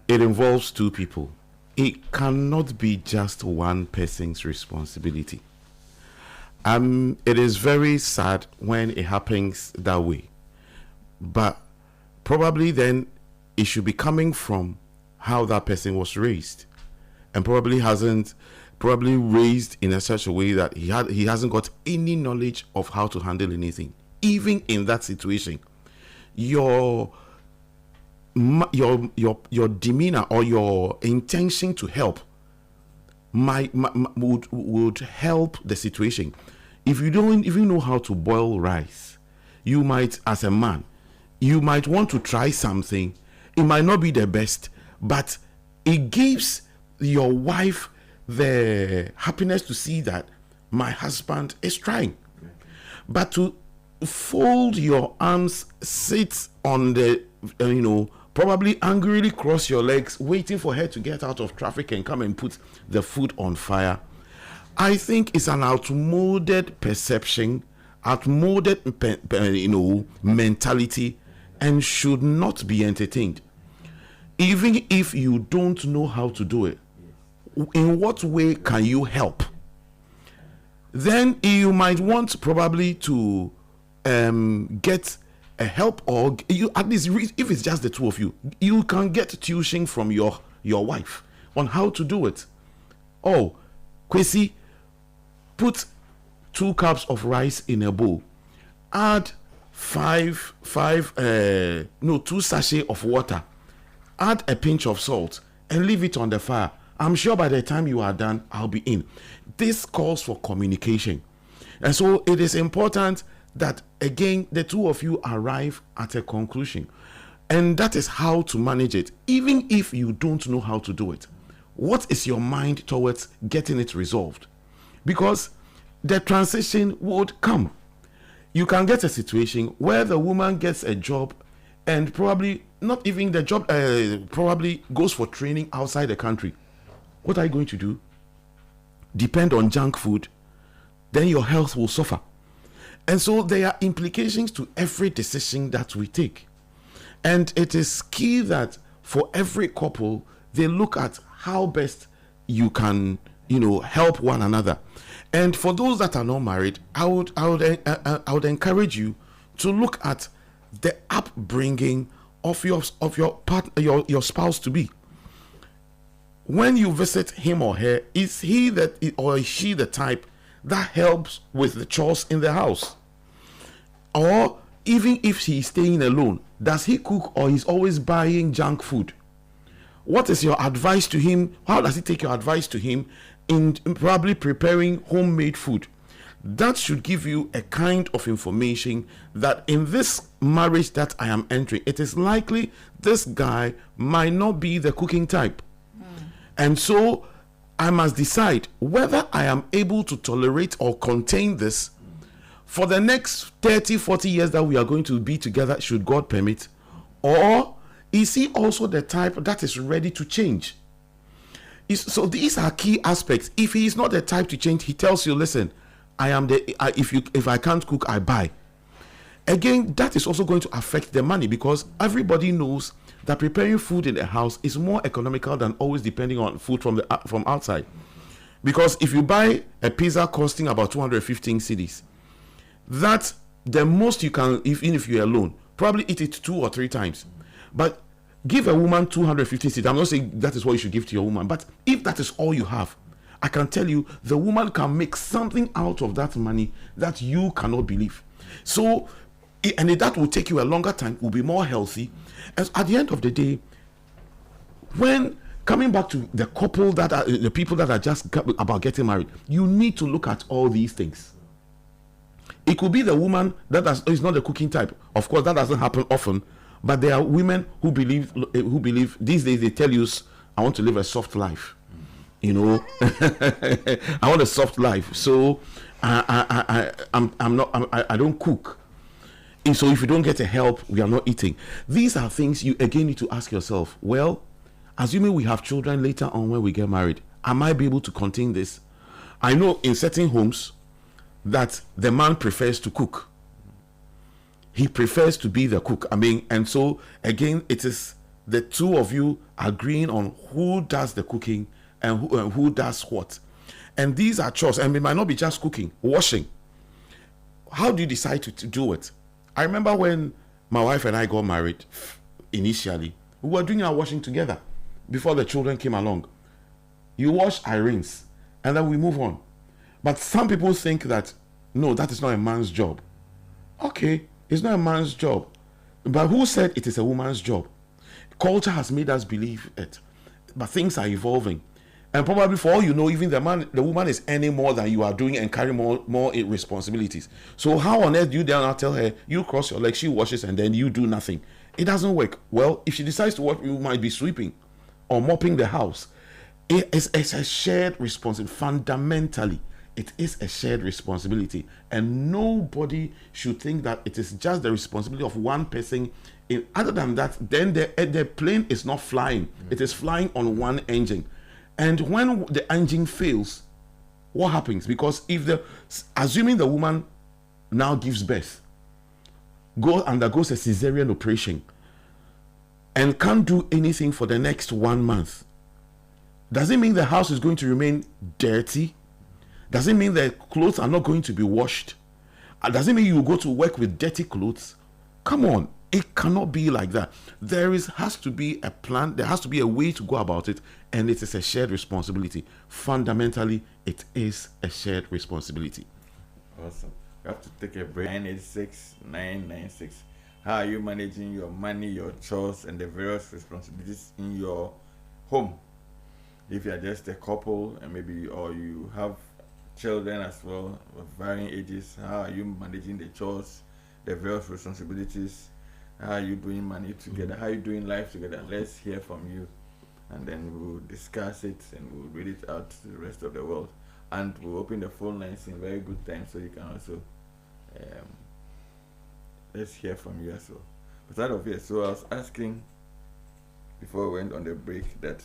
Speaker 3: it involves two people. It cannot be just one person's responsibility. It is very sad when it happens that way. But probably then it should be coming from how that person was raised. And probably raised in such a way that he hasn't got any knowledge of how to handle anything. Even in that situation, your demeanor or your intention to help would help the situation. If you don't even know how to boil rice, you might, as a man, you might want to try something. It might not be the best, but it gives your wife the happiness to see that my husband is trying. But to fold your arms, sit on the, probably angrily cross your legs, waiting for her to get out of traffic and come and put the food on fire, I think it's an outmoded perception, outmoded, mentality, and should not be entertained. Even if you don't know how to do it, in what way can you help? Then you might want probably to get a help, or you at least, if it's just the two of you, you can get tuition from your wife on how to do it. Oh, Kwesi, put 2 cups of rice in a bowl, add 2 sachets of water, add a pinch of salt, and leave it on the fire. I'm sure by the time you are done, I'll be in. This calls for communication. And so it is important that, again, the two of you arrive at a conclusion. And that is how to manage it, even if you don't know how to do it. What is your mind towards getting it resolved? Because the transition would come. You can get a situation where the woman gets a job and probably not even the job, probably goes for training outside the country. What are you going to do? Depend on junk food? Then your health will suffer. And so there are implications to every decision that we take. And it is key that for every couple, they look at how best you can, help one another. And for those that are not married, I would encourage you to look at the upbringing of your partner, your spouse to be. When you visit him or her, is he or is she the type that helps with the chores in the house? Or even if he's staying alone, does he cook, or he's always buying junk food? What is your advice to him? How does he take your advice to him in probably preparing homemade food? That should give you a kind of information that in this marriage that I am entering, it is likely this guy might not be the cooking type. And so I must decide whether I am able to tolerate or contain this for the next 30, 40 years that we are going to be together, should God permit, or is he also the type that is ready to change? So these are key aspects. If he is not the type to change, he tells you, listen, if I can't cook, I buy. Again, that is also going to affect the money, because everybody knows that preparing food in the house is more economical than always depending on food from outside. Because if you buy a pizza costing about 215 cedis, that's the most you can, even if you're alone, probably eat it 2 or 3 times. But give a woman 250 cedis. I'm not saying that is what you should give to your woman, but if that is all you have, I can tell you the woman can make something out of that money that you cannot believe. So And that will take you a longer time, will be more healthy. As at the end of the day, when coming back to the couple that are the people that are just about getting married, you need to look at all these things. It could be the woman that is not the cooking type. Of course, that doesn't happen often, but there are women who believe these days. They tell you, I want to live a soft life. You know, I want a soft life. So I don't cook. And so if you don't get a help, we are not eating. These are things you again need to ask yourself. Well, assuming we have children later on when we get married, am I be able to contain this? I know in certain homes that the man prefers to cook. He prefers to be the cook. And so again, it is the two of you agreeing on who does the cooking and who does what. And these are chores, and it might not be just cooking, washing. How do you decide to do it? I remember when my wife and I got married initially, we were doing our washing together before the children came along. You wash, I rinse, and then we move on. But some people think that, no, that is not a man's job. Okay, it's not a man's job. But who said it is a woman's job? Culture has made us believe it. But things are evolving. And probably for all you know, even the woman is earning more than you are doing and carrying more responsibilities. So how on earth do you dare not tell her, you cross your legs, she washes, and then you do nothing? It doesn't work. Well, if she decides to work, you might be sweeping or mopping the house. It's a shared responsibility. Fundamentally, it is a shared responsibility. And nobody should think that it is just the responsibility of one person. Other than that, then the plane is not flying. It is flying on one engine. And when the engine fails, what happens? Because assuming the woman now gives birth, undergoes a cesarean operation, and can't do anything for the next 1 month, does it mean the house is going to remain dirty? Does it mean the clothes are not going to be washed? Does it mean you go to work with dirty clothes? Come on. It cannot be like that. Has to be a plan. There has to be a way to go about it, and it is a shared responsibility. Fundamentally, it is a shared responsibility.
Speaker 1: Awesome. We have to take a break. 986-996. How are you managing your money, your chores, and the various responsibilities in your home? If you are just a couple, and or you have children as well of varying ages, how are you managing the chores, the various responsibilities? How are you doing money together? How are you doing life together? Let's hear from you, and then we'll discuss it and we'll read it out to the rest of the world. And we'll open the phone lines in very good time so you can also let's hear from you as well. But out of here, so I was asking before we went on the break that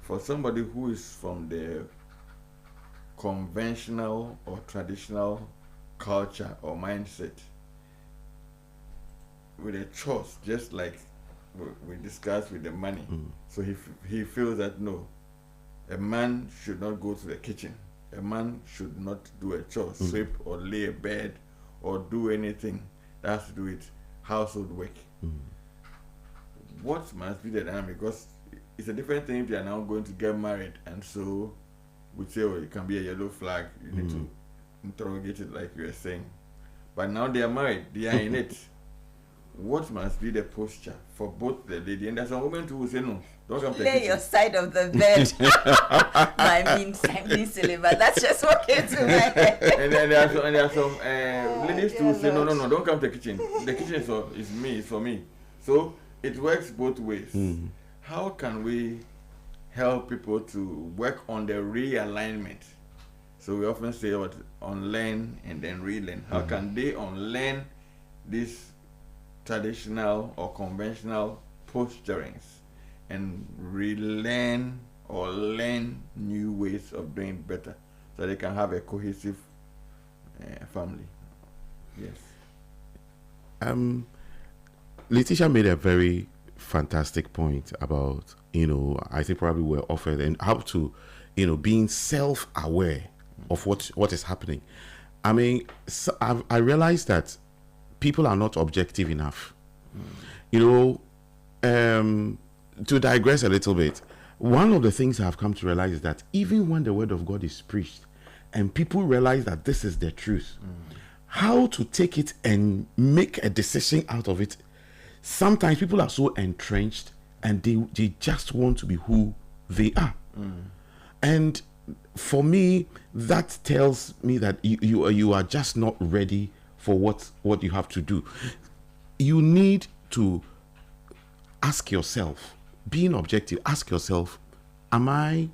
Speaker 1: for somebody who is from the conventional or traditional culture or mindset, with the chores, just like we discussed with the money. So he feels that no, a man should not go to the kitchen. A man should not do a chore, sweep or lay a bed or do anything that has to do with household work. What must be the dynamic? Because it's a different thing if you are now going to get married, and so we say, oh, it can be a yellow flag. You need to interrogate it like you were saying. But now they are married, they are in it. What must be the posture for both the lady and there's some women who will say no, don't come to
Speaker 2: lay your side of the bed. I mean silly, but that's just what came to my head.
Speaker 1: And then there are some ladies who say no, don't come to the kitchen. The kitchen is for me. So it works both ways. How can we help people to work on the realignment? So we often say what unlearn and then relearn. How can they unlearn this traditional or conventional posturings and relearn or learn new ways of doing better so they can have a cohesive family? Yes.
Speaker 3: Letitia made a very fantastic point about, I think probably we're offered and how to, being self-aware of what is happening. I mean, so I realized that people are not objective enough. To digress a little bit, one of the things I've come to realize is that even when the word of God is preached and people realize that this is the truth, how to take it and make a decision out of it. Sometimes people are so entrenched and they just want to be who they are. And for me, that tells me that you are just not ready for what you have to do. You need to ask yourself, being objective, ask yourself, am I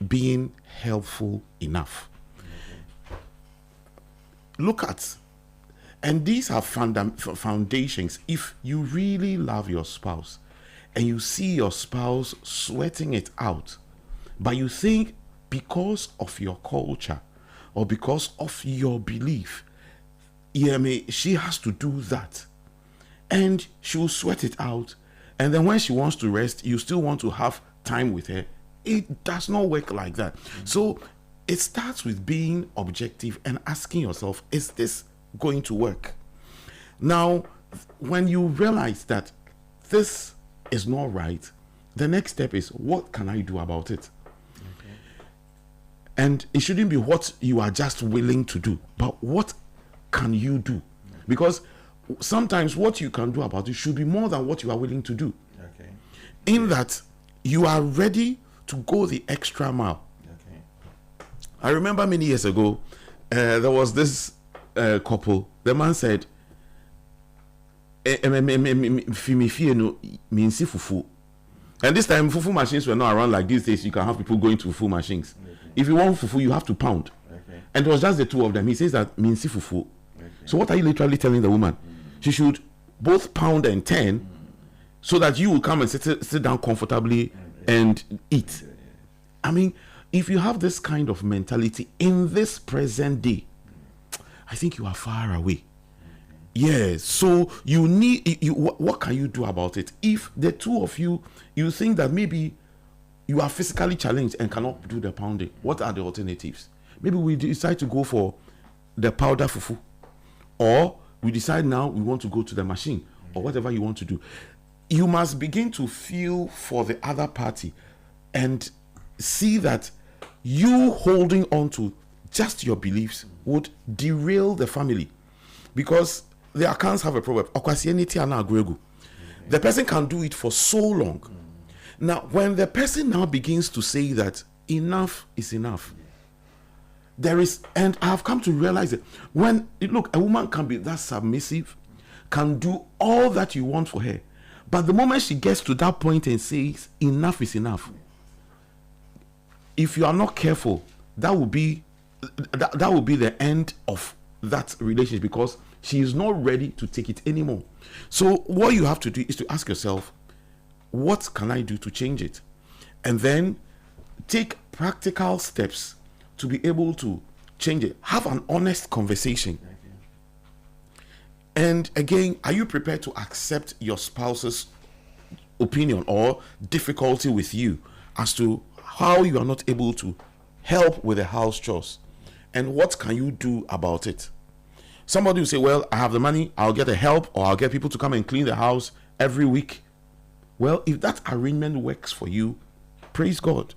Speaker 3: being helpful enough? Look at, and these are foundations. If you really love your spouse and you see your spouse sweating it out, but you think because of your culture or because of your belief, she has to do that, and she'll sweat it out, and then when she wants to rest, you still want to have time with her. It does not work like that. So it starts with being objective and asking yourself, is this going to work? Now, when you realize that this is not right, the next step is, what can I do about it? Okay. And it shouldn't be what you are just willing to do, but what can you do? Because sometimes what you can do about it should be more than what you are willing to do. Okay. In that you are ready to go the extra mile. Okay. I remember many years ago, there was this couple. The man said, and this time fufu machines were not around like these days. You can have people going to fufu machines. Okay. If you want fufu, you have to pound. Okay. And it was just the two of them. He says that minsi fufu. Okay. So what are you literally telling the woman? She should both pound and turn so that you will come and sit down comfortably and eat. I mean, if you have this kind of mentality in this present day, I think you are far away. Yes. So you need, what can you do about it? If the two of you think that maybe you are physically challenged and cannot do the pounding, what are the alternatives? Maybe we decide to go for the powder fufu, or we decide now we want to go to the machine, or whatever you want to do. You must begin to feel for the other party and see that you holding on to just your beliefs would derail the family, because the accounts have a proverb. The person can do it for so long. Now, when the person now begins to say that enough is enough, there is, and I have come to realize it, look, a woman can be that submissive, can do all that you want for her, but the moment she gets to that point and says enough is enough, if you are not careful, that will be the end of that relationship, because she is not ready to take it anymore. So what you have to do is to ask yourself, what can I do to change it? And then take practical steps to be able to change it. Have an honest conversation. And again, are you prepared to accept your spouse's opinion or difficulty with you as to how you are not able to help with the house chores? And what can you do about it? Somebody will say, well, I have the money, I'll get the help, or I'll get people to come and clean the house every week. Well, if that arrangement works for you, praise God.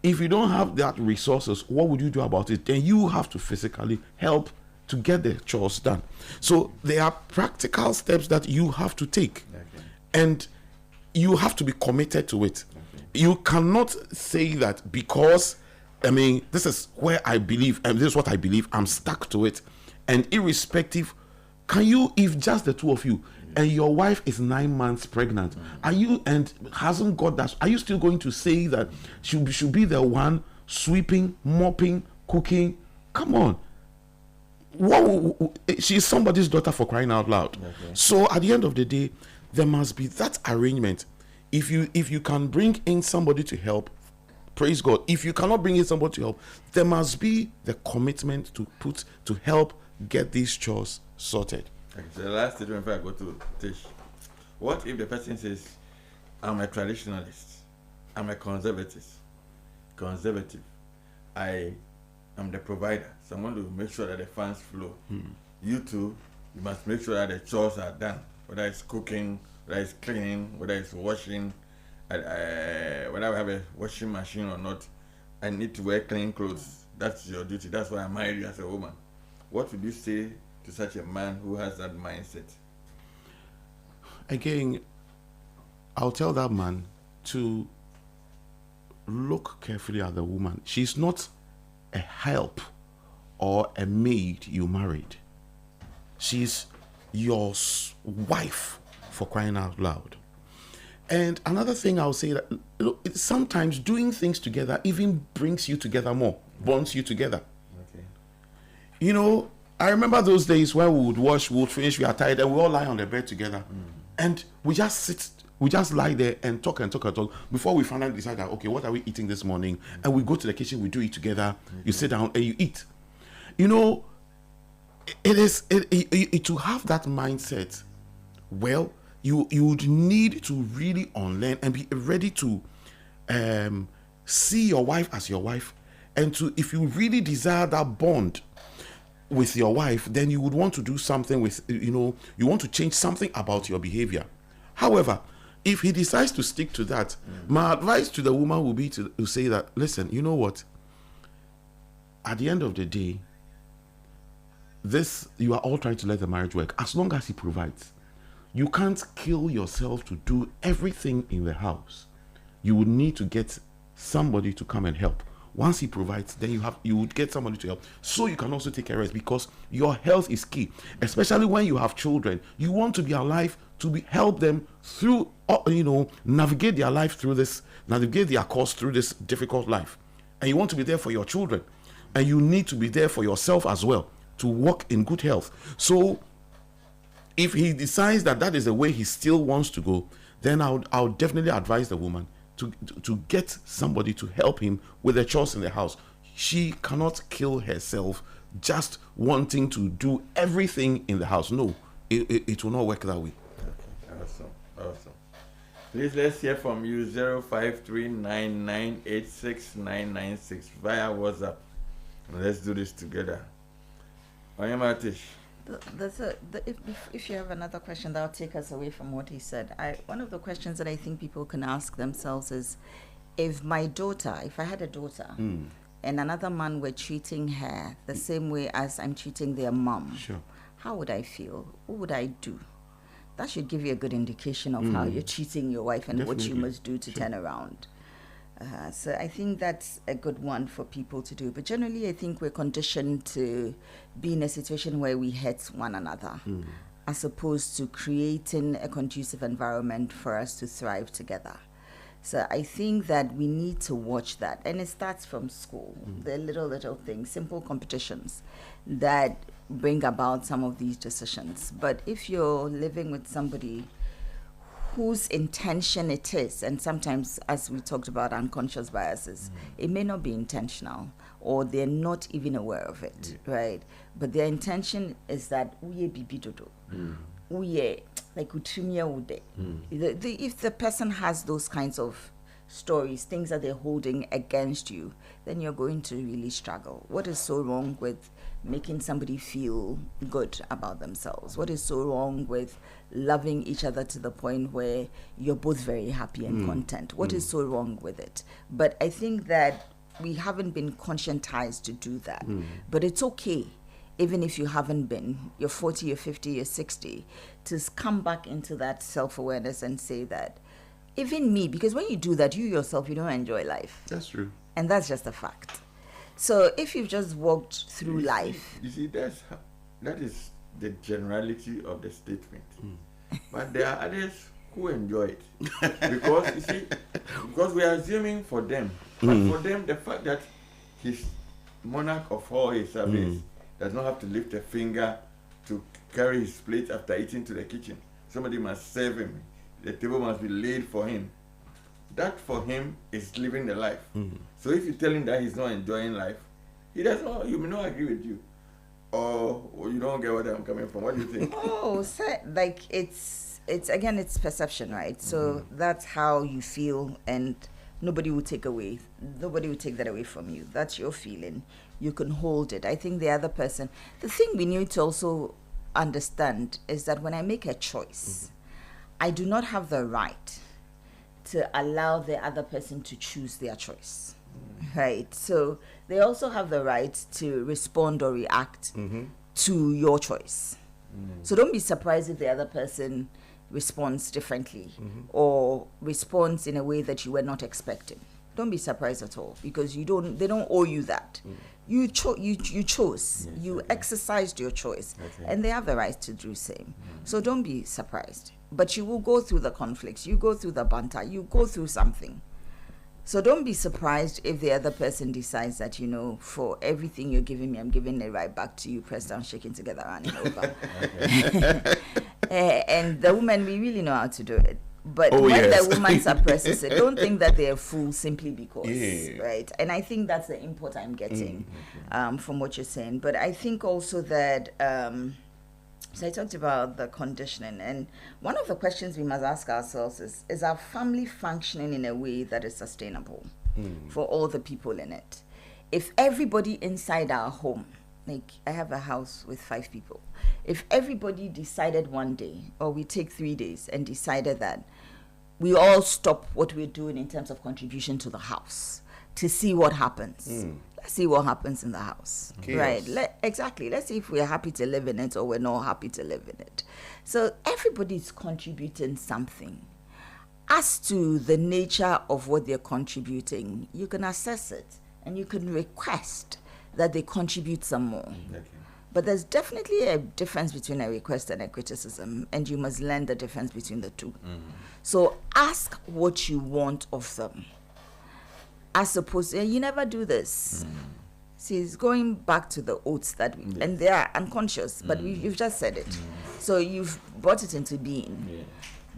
Speaker 3: If you don't have that resources, what would you do about it? Then you have to physically help to get the chores done. So there are practical steps that you have to take. Okay. And you have to be committed to it. Okay. You cannot say that because, this is where I believe, and this is what I believe, I'm stuck to it. And irrespective, can you, if just the two of you, and your wife is 9 months pregnant, are you, and hasn't got that, are you still going to say that she should be the one sweeping, mopping, cooking? Come on. She's somebody's daughter, for crying out loud. Okay. So at the end of the day, there must be that arrangement. If you can bring in somebody to help, praise God. If you cannot bring in somebody to help, there must be the commitment to help get these chores sorted.
Speaker 1: Okay, so the last statement before I go to Tish. What if the person says, I'm a traditionalist, I'm a conservative, I am the provider, so I want to make sure that the funds flow. You too, you must make sure that the chores are done, whether it's cooking, whether it's cleaning, whether it's washing, whether I have a washing machine or not, I need to wear clean clothes. That's your duty. That's why I married you as a woman. What would you say to such a man who has that mindset?
Speaker 3: Again, I'll tell that man to look carefully at the woman. She's not a help or a maid you married. She's your wife, for crying out loud. And another thing I'll say, that sometimes doing things together even brings you together more, bonds you together.
Speaker 1: Okay.
Speaker 3: You know, I remember those days when we would wash, we would finish, we are tired, and we all lie on the bed together. And we just lie there and talk before we finally decide that, okay, what are we eating this morning? And we go to the kitchen, we do it together. You sit down and you eat. You know, to have that mindset, well, you would need to really unlearn and be ready to see your wife as your wife, and to, if you really desire that bond with your wife, then you would want to do something with, you want to change something about your behavior. However, if he decides to stick to that, my advice to the woman will be to say that, listen, you know what? At the end of the day, you are all trying to let the marriage work as long as he provides. You can't kill yourself to do everything in the house. You would need to get somebody to come and help. Once he provides, then you would get somebody to help, so you can also take a rest, because your health is key, especially when you have children. You want to be alive to help them through, navigate their life through this, navigate their course through this difficult life. And you want to be there for your children, and you need to be there for yourself as well, to walk in good health. So if he decides that is the way he still wants to go, then I'll definitely advise the woman to get somebody to help him with the chores in the house. She cannot kill herself just wanting to do everything in the house. No, it will not work that way.
Speaker 1: Okay, awesome. Please, let's hear from you. 0539986996 via WhatsApp. Let's do this together. Oyematish.
Speaker 2: If you have another question that'll take us away from what he said, one of the questions that I think people can ask themselves is, if I had a daughter, and another man were treating her the same way as I'm treating their mom,
Speaker 3: sure,
Speaker 2: how would I feel? What would I do? That should give you a good indication of how you're treating your wife and
Speaker 3: Definitely.
Speaker 2: what you must do to turn around. So I think that's a good one for people to do. But generally, I think we're conditioned to be in a situation where we hate one another, as opposed to creating a conducive environment for us to thrive together. So I think that we need to watch that. And it starts from school. The little things, simple competitions that bring about some of these decisions. But if you're living with somebody whose intention it is, and sometimes, as we talked about, unconscious biases, it may not be intentional, or they're not even aware of it, right? But their intention is that if the person has those kinds of stories, things that they're holding against you, then you're going to really struggle. What is so wrong with making somebody feel good about themselves? What is so wrong with loving each other to the point where you're both very happy and content? What is so wrong with it? But I think that we haven't been conscientized to do that. But it's okay, even if you haven't been, you're 40, you're 50, you're 60, to come back into that self-awareness and say that, even me, because when you do that, you yourself, you don't enjoy life.
Speaker 3: That's true.
Speaker 2: And that's just a fact. So if you've just walked through life...
Speaker 1: You see, that is the generality of the statement. But there are others who enjoy it. Because, you see, because we are assuming for them. But for them, the fact that his monarch of all his service does not have to lift a finger to carry his plate after eating to the kitchen. Somebody must serve him. The table must be laid for him. That for him is living the life. So if you tell him that he's not enjoying life, he does not. He may not agree with you, or you don't get where I'm coming from. What do you think?
Speaker 2: It's perception, right? So that's how you feel, and nobody will take that away from you. That's your feeling. You can hold it. I think the other person. The thing we need to also understand is that when I make a choice, I do not have the right to allow the other person to choose their choice, right? So they also have the right to respond or react to your choice. So don't be surprised if the other person responds differently or responds in a way that you were not expecting. Don't be surprised at all, because they don't owe you that. You chose, yes, you exercised your choice, and they have the right to do same. So don't be surprised. But you will go through the conflicts, you go through the banter, you go through something. So don't be surprised if the other person decides that, for everything you're giving me, I'm giving it right back to you, pressed down, shaking together, running over. And the woman, we really know how to do it. But when the woman suppresses it, don't think that they're a fool simply because, right? And I think that's the input I'm getting from what you're saying. But I think also that, so I talked about the conditioning, and one of the questions we must ask ourselves is our family functioning in a way that is sustainable for all the people in it? If everybody inside our home, like I have a house with 5 people, if everybody decided one day, or we take 3 days and decided that we all stop what we're doing in terms of contribution to the house to see what happens. Let's see what happens in the house. Chaos. Right? Exactly. Let's see if we're happy to live in it or we're not happy to live in it. So everybody's contributing something. As to the nature of what they're contributing, you can assess it and you can request that they contribute some more. But there's definitely a difference between a request and a criticism, and you must learn the difference between the two. So ask what you want of them, as opposed to, you never do this. See, it's going back to the oaths that and they are unconscious, but you've just said it. So you've brought it into being.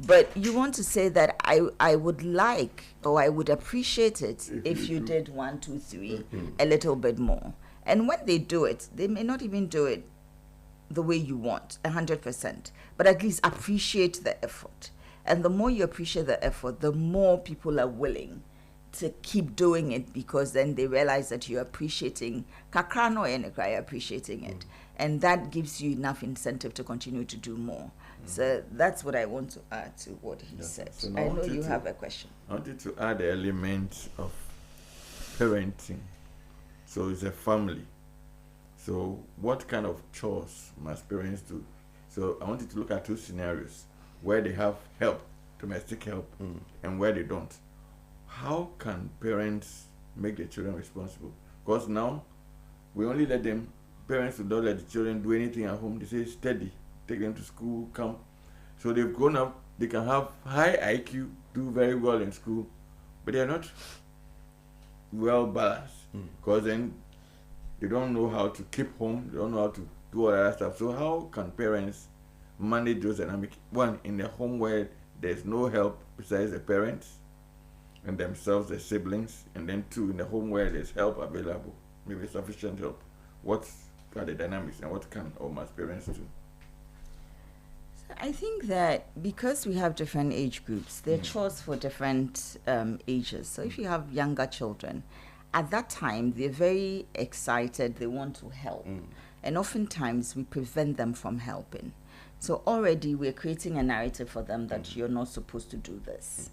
Speaker 2: But you want to say that I would like, or I would appreciate it if you did 1, 2, 3 a little bit more. And when they do it, they may not even do it the way you want, 100%, but at least appreciate the effort. And the more you appreciate the effort, the more people are willing to keep doing it, because then they realize that you're appreciating appreciating it. And that gives you enough incentive to continue to do more. So that's what I want to add to what he said. So I know you have a question.
Speaker 1: I wanted to add the element of parenting. So it's a family. So what kind of chores must parents do? So I wanted to look at 2 scenarios where they have help, domestic help, and where they don't. How can parents make their children responsible? Because now we only let them, parents don't let the children do anything at home. They say steady, take them to school, come. So they've grown up, they can have high IQ, do very well in school, but they're not well balanced. Because then they don't know how to keep home, they don't know how to do all that stuff. So how can parents manage those dynamics? One, in a home where there's no help besides the parents and themselves, the siblings, and then 2, in a home where there's help available, maybe sufficient help. What are the dynamics, and what can or must parents do?
Speaker 2: So I think that because we have different age groups, there are chores for different ages. So if you have younger children, at that time, they're very excited, they want to help. And oftentimes, we prevent them from helping. So already, we're creating a narrative for them that you're not supposed to do this.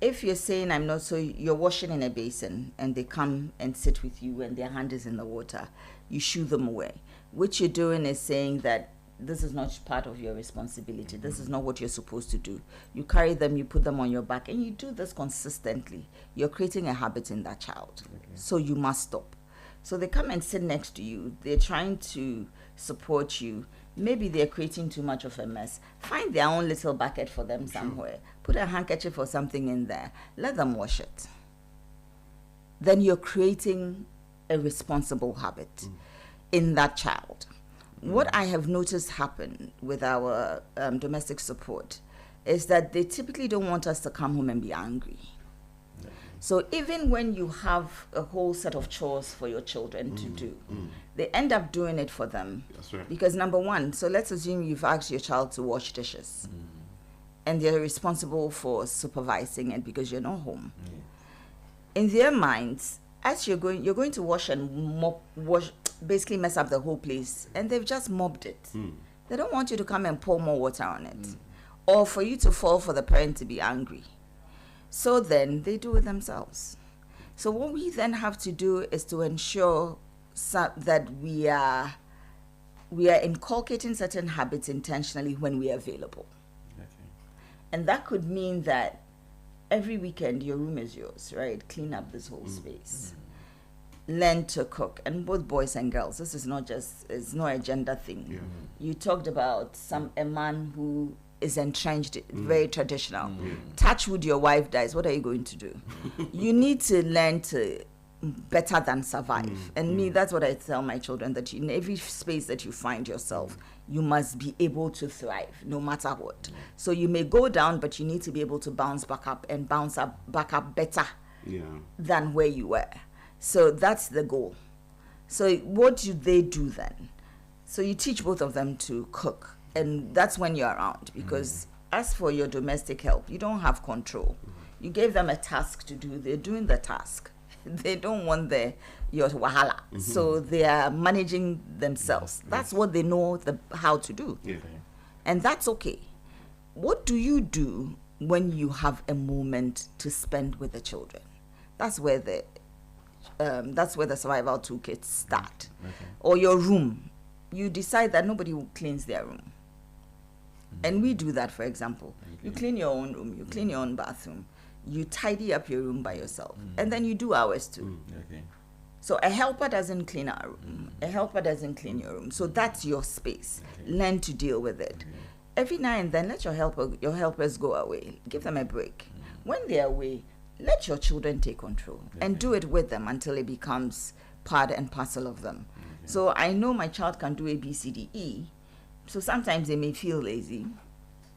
Speaker 2: If you're saying, I'm not, so you're washing in a basin, and they come and sit with you, and their hand is in the water, you shoo them away. What you're doing is saying that this is not part of your responsibility. This is not what you're supposed to do. You carry them, you put them on your back, and you do this consistently. You're creating a habit in that child. So you must stop. So they come and sit next to you. They're trying to support you. Maybe they're creating too much of a mess. Find their own little bucket for them somewhere. Put a handkerchief or something in there. Let them wash it. Then you're creating a responsible habit in that child. What I have noticed happen with our domestic support is that they typically don't want us to come home and be angry. So even when you have a whole set of chores for your children to do, they end up doing it for them.
Speaker 3: That's right.
Speaker 2: Because number one, so let's assume you've asked your child to wash dishes, and they're responsible for supervising it because you're not home. In their minds, as you're going to wash and wash, basically mess up the whole place, and they've just mopped it. They don't want you to come and pour more water on it, or for you to fall for the parent to be angry. So then they do it themselves. So what we then have to do is to ensure that we are we are inculcating certain habits intentionally when we are available. Okay. And that could mean that every weekend your room is yours, right? Clean up this whole space. Learn to cook. And both boys and girls, this is not just, it's not a gender thing. Yeah. You talked about a man who is entrenched, very traditional. Touch wood, your wife dies. What are you going to do? You need to learn to better than survive. And me, that's what I tell my children, that in every space that you find yourself, you must be able to thrive no matter what. So you may go down, but you need to be able to bounce back up and back up better than where you were. So that's the goal. So what do they do then? So you teach both of them to cook, and that's when you're around, because as for your domestic help, you don't have control. You gave them a task to do, they're doing the task. They don't want your wahala. So they are managing themselves. That's what they know how to do. And that's okay. What do you do when you have a moment to spend with the children? That's where the survival toolkits start. Or your room. You decide that nobody cleans their room. And we do that, for example. You clean your own room, you clean your own bathroom. You tidy up your room by yourself, and then you do ours too. So a helper doesn't clean our room. A helper doesn't clean your room. So that's your space. Learn to deal with it. Every now and then, let your helpers go away. Give them a break. When they're away, let your children take control and do it with them until it becomes part and parcel of them. So I know my child can do A, B, C, D, E. So sometimes they may feel lazy.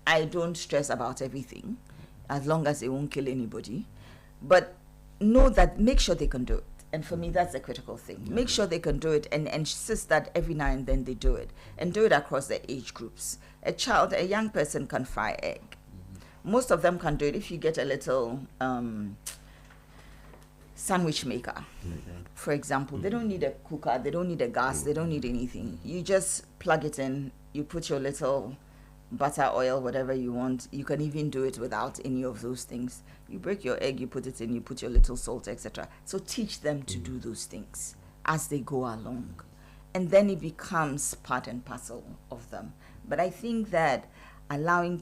Speaker 2: I don't stress about everything, as long as they won't kill anybody. But know that, make sure they can do it. And for me, that's a critical thing. Make sure they can do it, and insist that every now and then they do it. And do it across the age groups. A young person can fry egg. Most of them can do it if you get a little sandwich maker, for example. They don't need a cooker, they don't need a gas, they don't need anything. You just plug it in, you put your little butter, oil, whatever you want. You can even do it without any of those things. You break your egg, you put it in, you put your little salt, etc. So teach them to do those things as they go along. And then it becomes part and parcel of them. But I think that allowing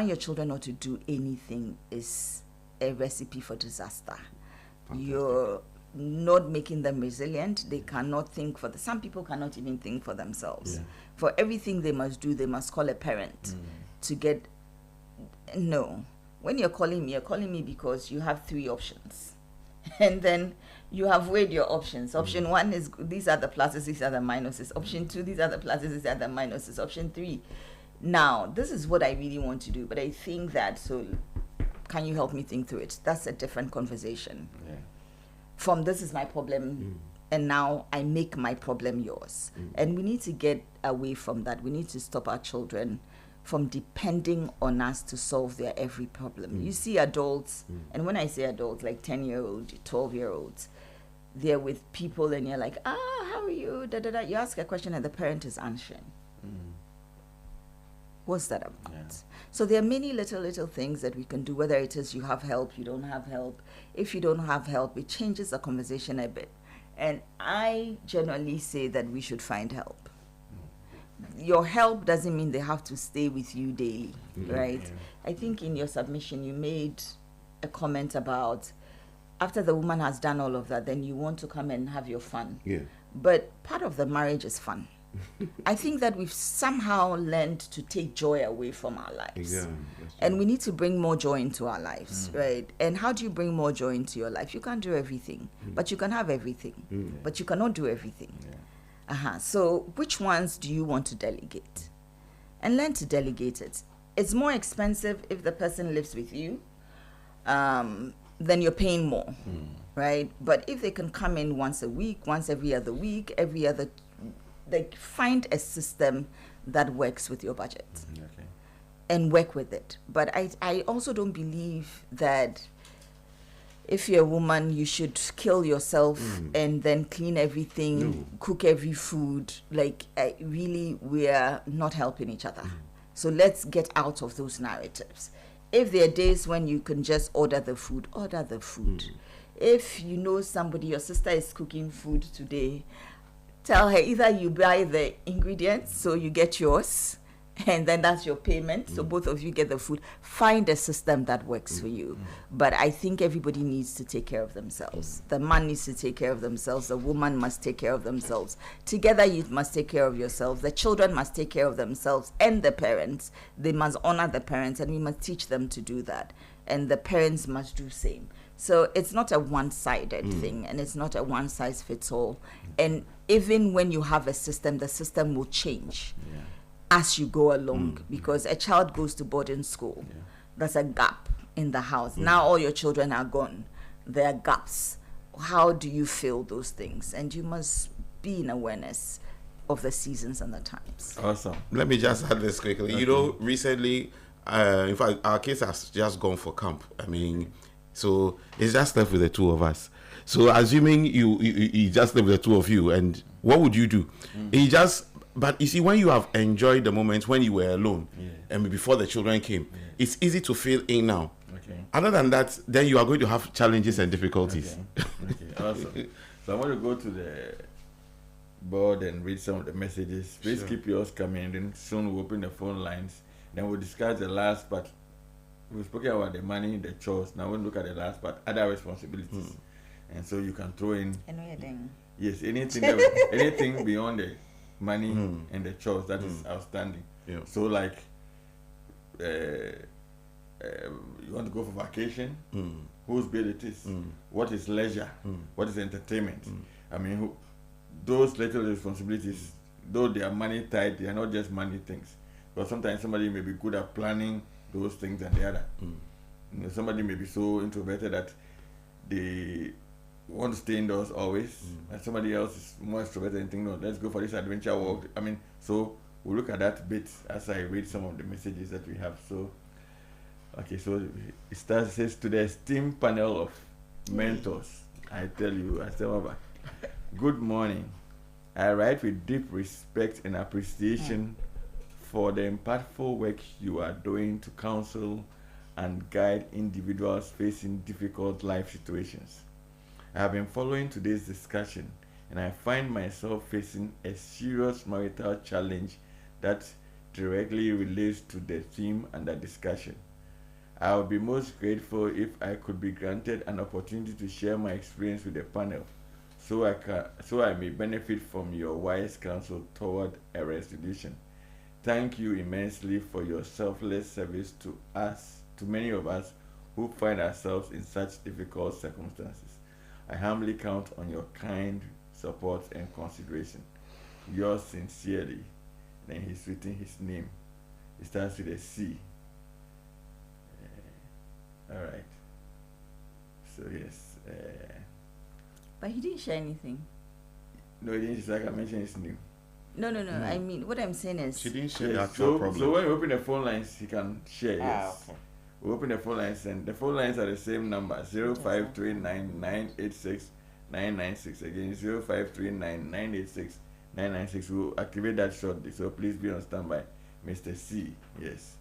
Speaker 2: your children not to do anything is a recipe for disaster. Fantastic. You're not making them resilient. They cannot think some people cannot even think for themselves. For everything they must do, they must call a parent to get. No. When you're calling me because you have 3 options. And then you have weighed your options. Option 1 is, these are the pluses, these are the minuses. Option 2, these are the pluses, these are the minuses. Option 3, now, this is what I really want to do, but I think that, so can you help me think through it? That's a different conversation. From this is my problem, and now I make my problem yours. And we need to get away from that. We need to stop our children from depending on us to solve their every problem. You see adults, and when I say adults, like 10-year-old, 12-year-olds, they're with people and you're like, how are you? Da, da, da. You ask a question and the parent is answering. What's that about? So there are many little things that we can do, whether it is you have help, you don't have help. If you don't have help, it changes the conversation a bit. And I generally say that we should find help. Your help doesn't mean they have to stay with you daily, right? I think in your submission you made a comment about after the woman has done all of that, then you want to come and have your fun. But part of the marriage is fun. I think that we've somehow learned to take joy away from our lives. And we need to bring more joy into our lives, right? And how do you bring more joy into your life? You can't do everything, but you can have everything, but you cannot do everything. So which ones do you want to delegate? And learn to delegate it. It's more expensive if the person lives with you, then you're paying more, right? But if they can come in once a week, once every other week, every other, like, find a system that works with your budget and work with it. But I also don't believe that if you're a woman, you should kill yourself and then clean everything, cook every food. Like, really, we are not helping each other. So let's get out of those narratives. If there are days when you can just order the food, order the food. If you know somebody, your sister is cooking food today, tell her either you buy the ingredients, so you get yours, and then that's your payment, so both of you get the food. Find a system that works for you. But I think everybody needs to take care of themselves. The man needs to take care of themselves, the woman must take care of themselves. Together you must take care of yourselves. The children must take care of themselves, and the parents, they must honor the parents, and we must teach them to do that, and the parents must do same. So it's not a one-sided thing, and it's not a one-size-fits-all. And even when you have a system, the system will change as you go along, because a child goes to boarding school. There's a gap in the house. Now all your children are gone. There are gaps. How do you fill those things? And you must be in awareness of the seasons and the times.
Speaker 1: Awesome.
Speaker 3: Let me just add this quickly. You know, recently, in fact, our kids has just gone for camp. I mean, so it's just left with the two of us. So assuming you just live with the two of you, and what would you do? But you see, when you have enjoyed the moments when you were alone, and before the children came, it's easy to fill in now. Other than that, then you are going to have challenges and difficulties.
Speaker 1: Awesome. So I want to go to the board and read some of the messages. Please keep yours coming. Then soon we'll open the phone lines. Then we'll discuss the last part. We've spoken about the money, the chores. Now we'll look at the last part, other responsibilities. And so you can throw in, yes, anything beyond the money and the chores that is outstanding. So like, you want to go for vacation? Whose bill it is? What is leisure? What is entertainment? I mean, those little responsibilities, though they are money tied, they are not just money things. Because sometimes somebody may be good at planning those things and the other. You know, somebody may be so introverted that they want to stay indoors always, and somebody else is more extroverted and think, no, let's go for this adventure walk. I mean, so we'll look at that bit as I read some of the messages that we have. So, okay, so it starts, it says, to the esteemed panel of mentors, I tell you, good morning. I write with deep respect and appreciation for the impactful work you are doing to counsel and guide individuals facing difficult life situations. I have been following today's discussion, and I find myself facing a serious marital challenge that directly relates to the theme under discussion. I would be most grateful if I could be granted an opportunity to share my experience with the panel, so I may benefit from your wise counsel toward a resolution. Thank you immensely for your selfless service to many of us who find ourselves in such difficult circumstances. I humbly count on your kind support and consideration. Yours sincerely. Then he's written his name. It starts with a C. All right. So yes.
Speaker 2: But he didn't share anything.
Speaker 1: No, he didn't. Like I mentioned his name.
Speaker 2: No. I mean, what I'm saying is,
Speaker 3: she didn't share the actual problem.
Speaker 1: So when you open the phone lines, he can share. Yes. Okay. We open the phone lines, and the phone lines are the same number: 0539-986-996. Again, 0539-986-996. We'll activate that shortly. So please be on standby, Mr. C. Yes.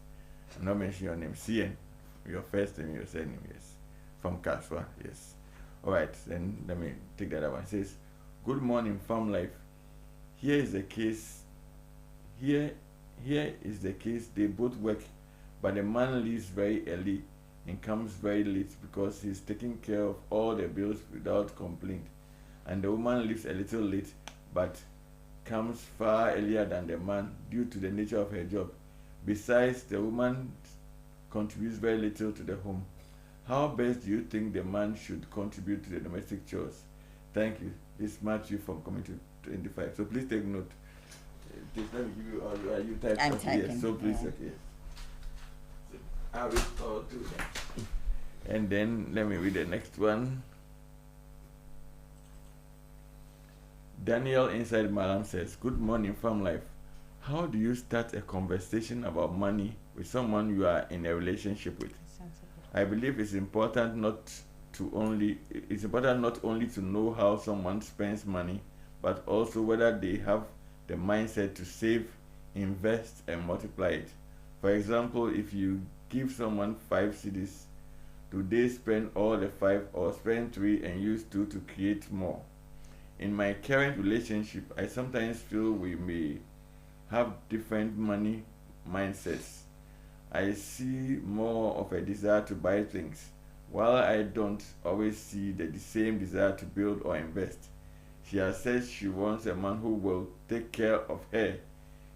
Speaker 1: I'm not mentioning your name. C N. Your first name, your second name. Yes. From Kaswa. Yes. All right. Then let me take that up. It says, "Good morning, farm life. Here is the case. Here is the case. They both work, but the man leaves very early and comes very late because he's taking care of all the bills without complaint. And the woman leaves a little late, but comes far earlier than the man due to the nature of her job. Besides, the woman contributes very little to the home. How best do you think the man should contribute to the domestic chores? Thank you. This is Matthew from Committee 25. So please take note. Please let me give you all. You type.
Speaker 2: I'm typing.
Speaker 1: Yes. So please, okay. So I will all do that. And then let me read the next one. Daniel inside Malam says, "Good morning, farm life. How do you start a conversation about money with someone you are in a relationship with? I believe it's important not only to know how someone spends money, but also whether they have the mindset to save, invest, and multiply it. For example, if you give someone 5 cedis, do they spend all the 5 or spend 3 and use 2 to create more? In my current relationship, I sometimes feel we may have different money mindsets. I see more of a desire to buy things, while I don't always see the same desire to build or invest. She has said she wants a man who will take care of her,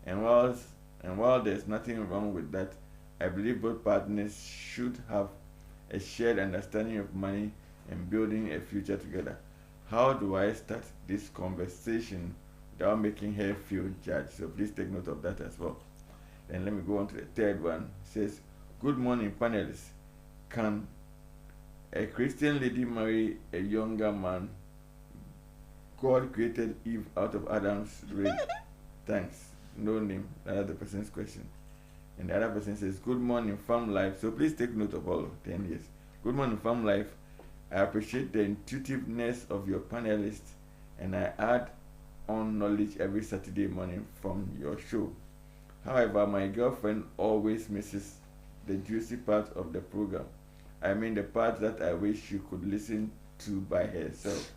Speaker 1: and while there's nothing wrong with that, I believe both partners should have a shared understanding of money and building a future together. How do I start this conversation without making her feel judged? So please take note of that as well. And let me go on to the third one. It says, good morning, panelists. Can a Christian lady marry a younger man? God created Eve out of Adam's rib. Thanks. No name. That's the person's question. And the other person says, good morning, farm life. So please take note of all 10 years. Good morning, farm life. I appreciate the intuitiveness of your panelists, and I add on knowledge every Saturday morning from your show. However, my girlfriend always misses the juicy part of the program. I mean the part that I wish she could listen to by herself.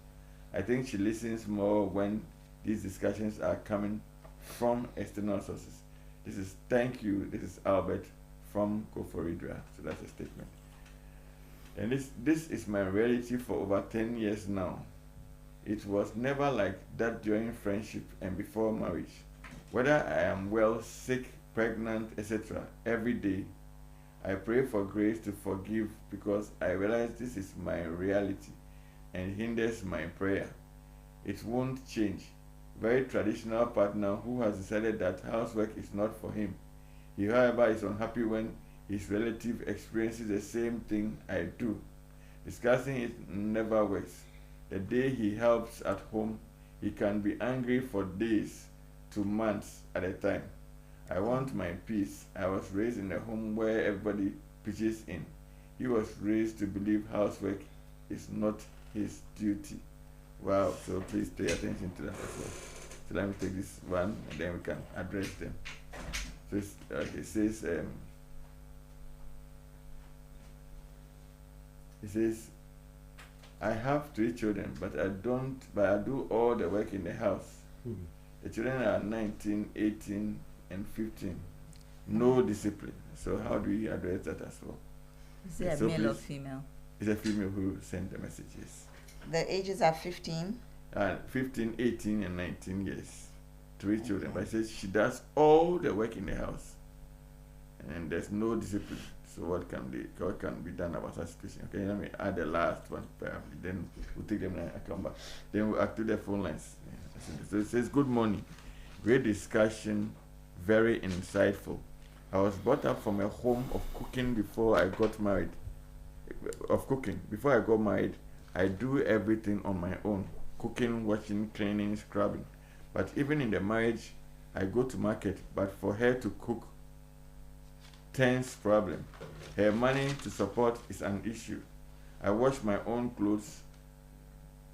Speaker 1: I think she listens more when these discussions are coming from external sources. Thank you. This is Albert from Koforidra. So that's a statement. And this is my reality for over 10 years now. It was never like that during friendship and before marriage. Whether I am well, sick, pregnant, etc., every day I pray for grace to forgive because I realize this is my reality and hinders my prayer. It won't change. Very traditional partner who has decided that housework is not for him. He, however, is unhappy when his relative experiences the same thing I do. Discussing it never works. The day he helps at home, he can be angry for days to months at a time. I want my peace. I was raised in a home where everybody pitches in. He was raised to believe housework is not his duty. Wow, so please pay attention to that as well. So let me take this one and then we can address them. So it says, I have 3 children, but I do all the work in the house. The children are 19, 18, and 15. No discipline. So how do we address that as well?
Speaker 2: Is it a male or female?
Speaker 1: It's a female who sent the messages.
Speaker 2: The ages are 15?
Speaker 1: 15, 18, and 19 years. 3 children. But it says she does all the work in the house. And there's no discipline. So what can be done about that situation? Okay, let me add the last one, perhaps. Then we'll take them and come back. Then we'll activate the phone lines. Yeah. So it says, good morning. Great discussion, very insightful. I was brought up from a home of cooking before I got married. Before I got married, I do everything on my own. Cooking, washing, cleaning, scrubbing. But even in the marriage, I go to market. But for her to cook, tense problem. Her money to support is an issue. I wash my own clothes.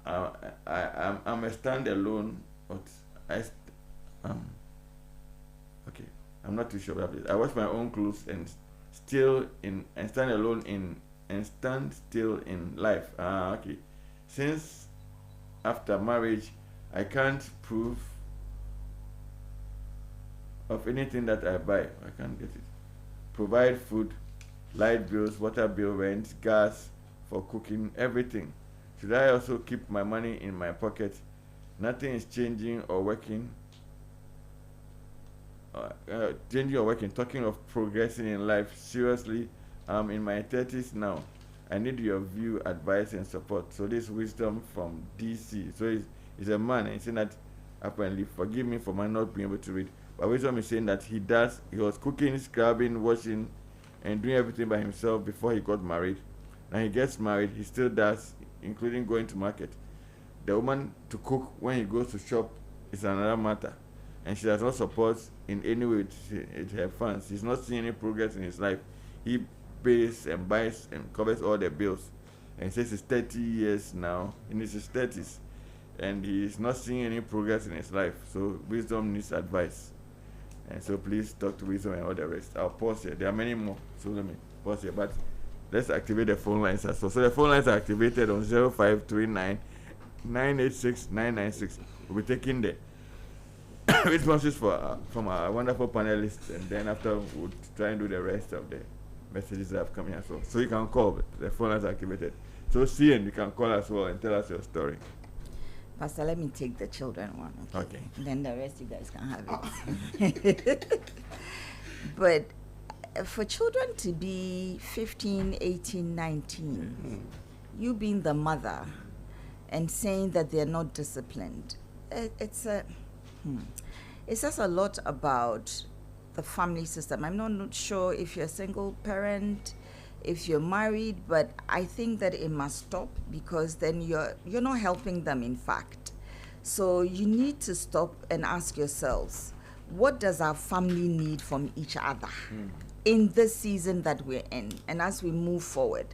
Speaker 1: I'm a standalone, but okay. I'm not too sure about this. I wash my own clothes and stand still in life. Okay. Since after marriage, I can't prove of anything that I buy. I can't get it. Provide food, light bills, water bill, rent, gas for cooking, everything. Should I also keep my money in my pocket? Nothing is changing or working. Talking of progressing in life, seriously, I'm in my 30s now. I need your view, advice, and support. So this wisdom from DC. So he's a man, and he's saying that apparently, forgive me for my not being able to read, but wisdom is saying that he was cooking, scrubbing, washing, and doing everything by himself before he got married. Now he gets married, he still does, including going to market. The woman to cook when he goes to shop is another matter, and she does not support in any way with her funds. He's not seeing any progress in his life. He pays and buys and covers all the bills, and says he's 30 years now, in his 30s, and he's not seeing any progress in his life. So wisdom needs advice, and so please talk to wisdom and all the rest. I'll pause here. There are many more, so let me pause here, but let's activate the phone lines as well. So the phone lines are activated on 0539 986-996. We'll be taking the responses from our wonderful panelists, and then after we'll try and do the rest of the messages that have come here. So you can call, but the phone is activated. So and you can call as well and tell us your story.
Speaker 2: Pastor, let me take the children one.
Speaker 1: Okay.
Speaker 2: Then the rest you guys can have it. But for children to be 15, 18, 19, you being the mother and saying that they're not disciplined, it says a lot about the family system. I'm not sure if you're a single parent, if you're married, but I think that it must stop, because then you're not helping them, in fact. So you need to stop and ask yourselves, what does our family need from each other in this season that we're in, and as we move forward,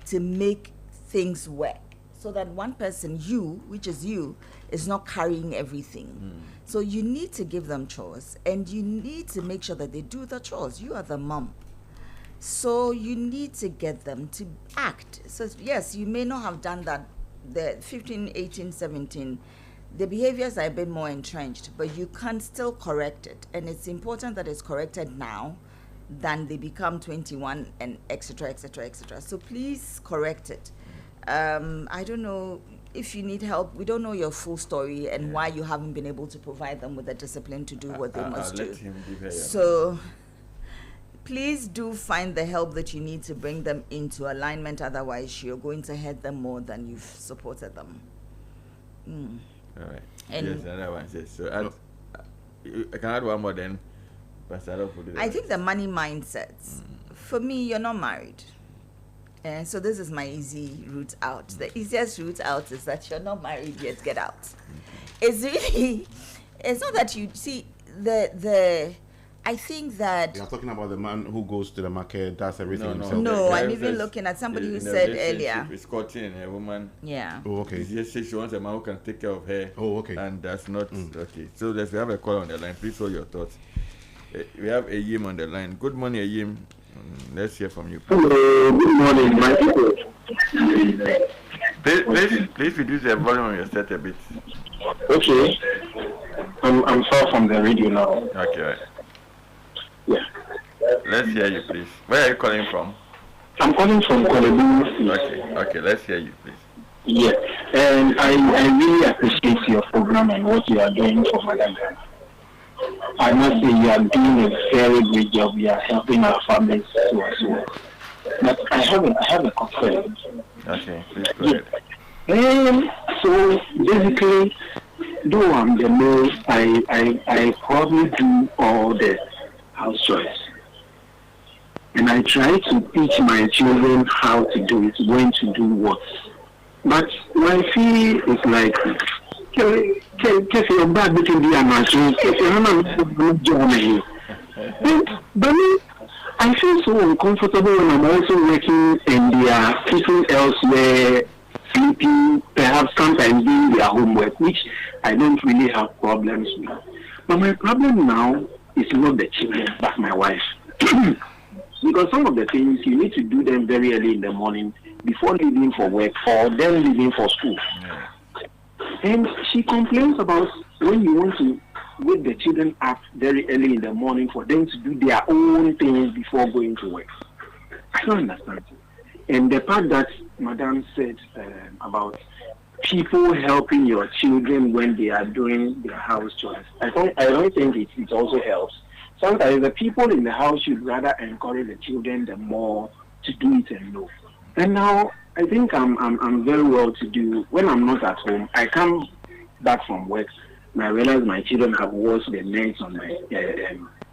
Speaker 2: to make things work, so that one person, you, which is you, is not carrying everything. So you need to give them chores, and you need to make sure that they do the chores. You are the mom. So you need to get them to act. So yes, you may not have done that, the 15, 18, 17, the behaviors are a bit more entrenched, but you can still correct it. And it's important that it's corrected now than they become 21 and etc., etc., etc. So please correct it. I don't know if you need help. We don't know your full story and why you haven't been able to provide them with the discipline to do what they must do.
Speaker 1: Let him give her
Speaker 2: So please do find the help that you need to bring them into alignment. Otherwise, you're going to hurt them more than you've supported them.
Speaker 1: All right.
Speaker 2: And
Speaker 1: yes, another one says. So I can add one more then.
Speaker 2: I think the money mindsets. For me, you're not married. And so this is my easy route out. The easiest route out is that you're not married yet, get out. It's really, it's not that you see I think that
Speaker 3: You're talking about the man who goes to the market, does everything himself.
Speaker 2: No, I'm even looking at somebody who said earlier.
Speaker 1: It's courting a woman.
Speaker 2: Yeah.
Speaker 3: Oh, okay.
Speaker 1: She wants a man who can take care of her.
Speaker 3: Oh, okay.
Speaker 1: And that's not okay. So we have a call on the line. Please hold your thoughts. We have Ayim on the line. Good morning, Ayim. Let's hear from you.
Speaker 4: Hello, good morning, my people.
Speaker 1: Please reduce the volume on your set a bit.
Speaker 4: Okay. I'm far from the radio now.
Speaker 1: Okay, right.
Speaker 4: Yeah.
Speaker 1: Let's hear you, please. Where are you calling from?
Speaker 4: I'm calling from Kolebu.
Speaker 1: Okay, let's hear you, please.
Speaker 4: Yeah. And I really appreciate your program and what you are doing for Madam. I must say you are doing a very great job. You are helping our families too as well. But I have a concern.
Speaker 1: Okay, please go ahead.
Speaker 4: So basically, though I'm the male, I probably do all the house chores. And I try to teach my children how to do it, when to do what. But my feel is like, your bad between the but I feel so uncomfortable when I'm also working and they are sitting elsewhere, sleeping, perhaps sometimes doing their homework, which I don't really have problems with. But my problem now is not the children, but my wife. Because some of the things you need to do them very early in the morning before leaving for work or then leaving for school.
Speaker 1: Yeah.
Speaker 4: And she complains about when you want to wake the children up very early in the morning for them to do their own things before going to work. I don't understand. And the part that Madam said about people helping your children when they are doing their house chores, I don't think it also helps. Sometimes the people in the house should rather encourage the children the more to do it and know. And now I think I'm very well to do. When I'm not at home, I come back from work and I realize my children have washed the nets on my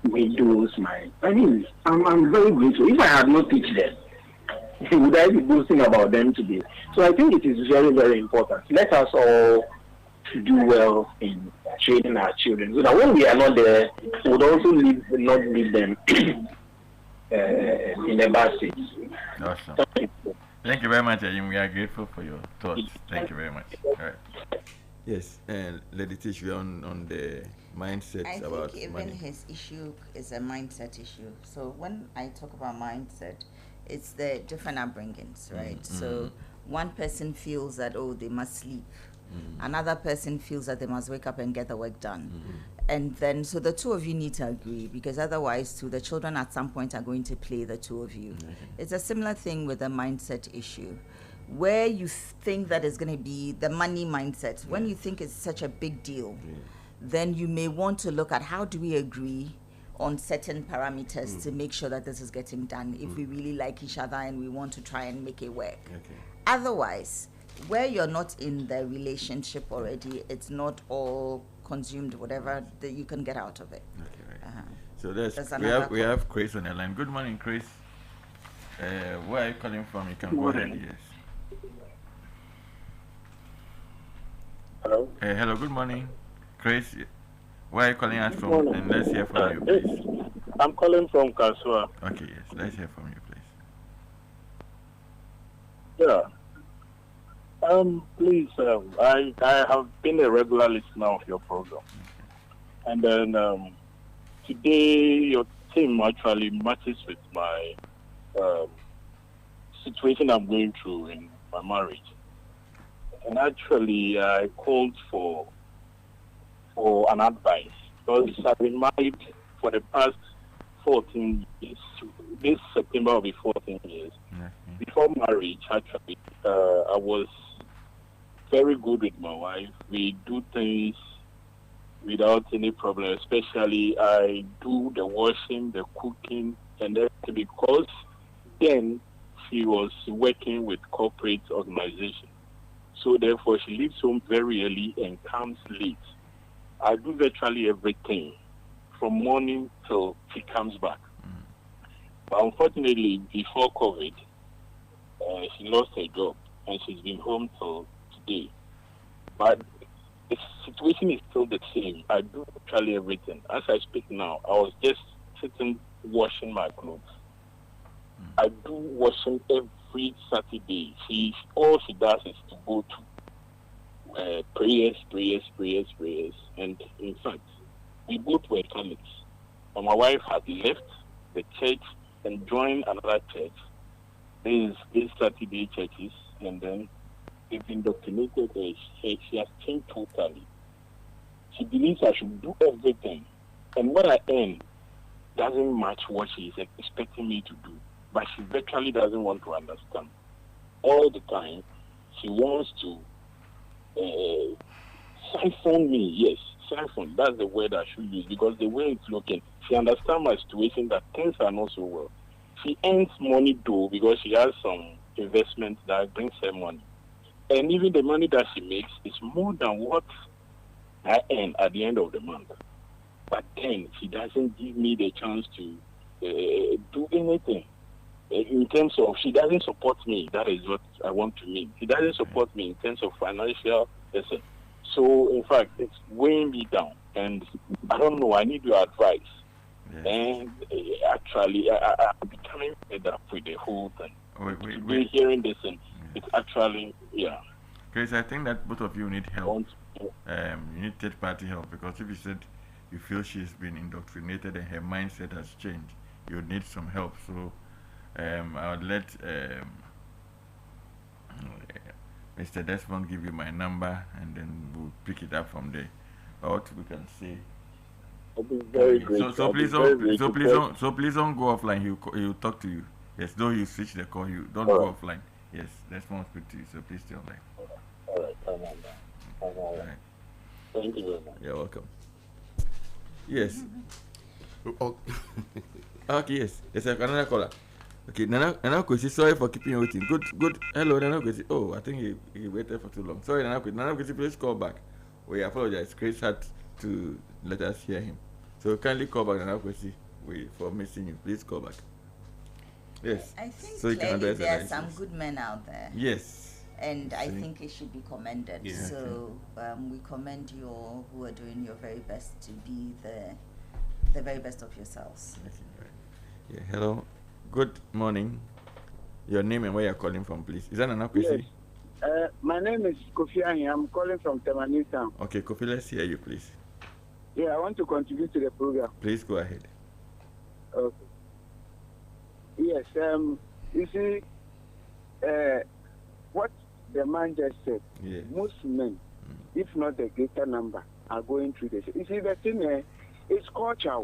Speaker 4: windows. I'm very grateful. If I had not teach them, would I be boasting about them today? So I think it is very, very important. Let us all do well in training our children so that when we are not there, we would also not leave them in a bad state.
Speaker 1: Awesome. Thank you very much, Ayim. We are grateful for your thoughts. Thank you very much. All right. Yes, and Lady Tish, we're on the mindset about
Speaker 2: think even
Speaker 1: money.
Speaker 2: his issue is a mindset issue. So when I talk about mindset, it's the different upbringings, right? So One person feels that, oh, they must sleep. Another person feels that they must wake up and get the work done. And then, so the two of you need to agree, because otherwise, too, the children at some point are going to play the two of you. It's a similar thing with the mindset issue, where you think that is going to be the money mindset. When you think it's such a big deal, then you may want to look at how do we agree on certain parameters to make sure that this is getting done if we really like each other and we want to try and make it work. Otherwise, where you're not in the relationship already, it's not all consumed, whatever, that you can get out of it.
Speaker 1: So we have Chris on the line. Good morning, Chris. Where are you calling from? You can go ahead. Yes.
Speaker 5: Hello.
Speaker 1: Hello. Good morning, Chris. Where are you calling us from? And let's hear from you, please.
Speaker 5: I'm calling from Kasua.
Speaker 1: Okay. Yes. Let's hear from you, please.
Speaker 5: Yeah. Please, I have been a regular listener of your program. And then today your theme actually matches with my situation I'm going through in my marriage. And actually I called for an advice, because I've been married for the past 14 years. This September will be 14 years. Before marriage, actually, I was very good with my wife. We do things without any problem. Especially, I do the washing, the cooking, and everything, because then she was working with corporate organization. So therefore, she leaves home very early and comes late. I do virtually everything from morning till she comes back. But unfortunately, before COVID, she lost her job and she's been home till today. But the situation is still the same. I do virtually everything. As I speak now, I was just sitting washing my clothes. I do washing every Saturday. All she does is to go to prayers. And in fact, we both were Catholics. But my wife had left the church and joined another church. These Saturday churches, and then they've indoctrinated her. She has changed totally. She believes I should do everything. And what I earn doesn't match what she is expecting me to do. But she virtually doesn't want to understand. All the time, she wants to siphon me. Yes, siphon. That's the word I should use, because the way it's looking, she understands my situation, that things are not so well. She earns money though, because she has some investment that brings her money. And even the money that she makes is more than what I earn at the end of the month. But then she doesn't give me the chance to do anything. In terms of, she doesn't support me. That is what I want to mean. She doesn't support me in terms of financial lesson. So, in fact, it's weighing me down. And I don't know, I need your advice. Yes. And actually, I'm becoming fed up with the whole thing. Wait. Hearing this, and it's actually, yeah.
Speaker 1: Chris, I think that both of you need help. You need third-party help, because if you said you feel she's been indoctrinated and her mindset has changed, you would need some help. So I would let Mr. Desmond give you my number, and then we'll pick it up from there. But what we can say.
Speaker 5: I'll be very grateful.
Speaker 1: So please don't go offline. He'll talk to you. Yes, though you switch the call, you don't go offline. Yes, Desmond will speak to you. So please stay online.
Speaker 5: All right, all right. Thank you very much.
Speaker 1: You're welcome. Yes. Okay, yes. There's another caller. Okay, Nana Kwesi, sorry for keeping you waiting. Good. Hello, Nana Kwesi. Oh, I think he waited for too long. Sorry, Nana Kwesi, please call back. We apologize. Chris had to let us hear him. So kindly call back, Nana Kwesi, for missing you. Please call back. Yes.
Speaker 2: I think so clearly there are some good men out there.
Speaker 1: Yes.
Speaker 2: And I think it should be commended. Yeah. So we commend you all who are doing your very best to be the very best of yourselves.
Speaker 1: Yeah. Hello. Good morning. Your name and where you're calling from, please. Is that Nana Kwesi?
Speaker 6: Yes. My name is Kofi Ahi. I'm calling from Temanisa.
Speaker 1: Okay, Kofi, let's hear you, please.
Speaker 6: Yeah, I want to contribute to the program.
Speaker 1: Please go ahead.
Speaker 6: Okay. Yes, you see, what the man just said,
Speaker 1: yes.
Speaker 6: most men, if not the greater number, are going through this. You see, the thing is culture.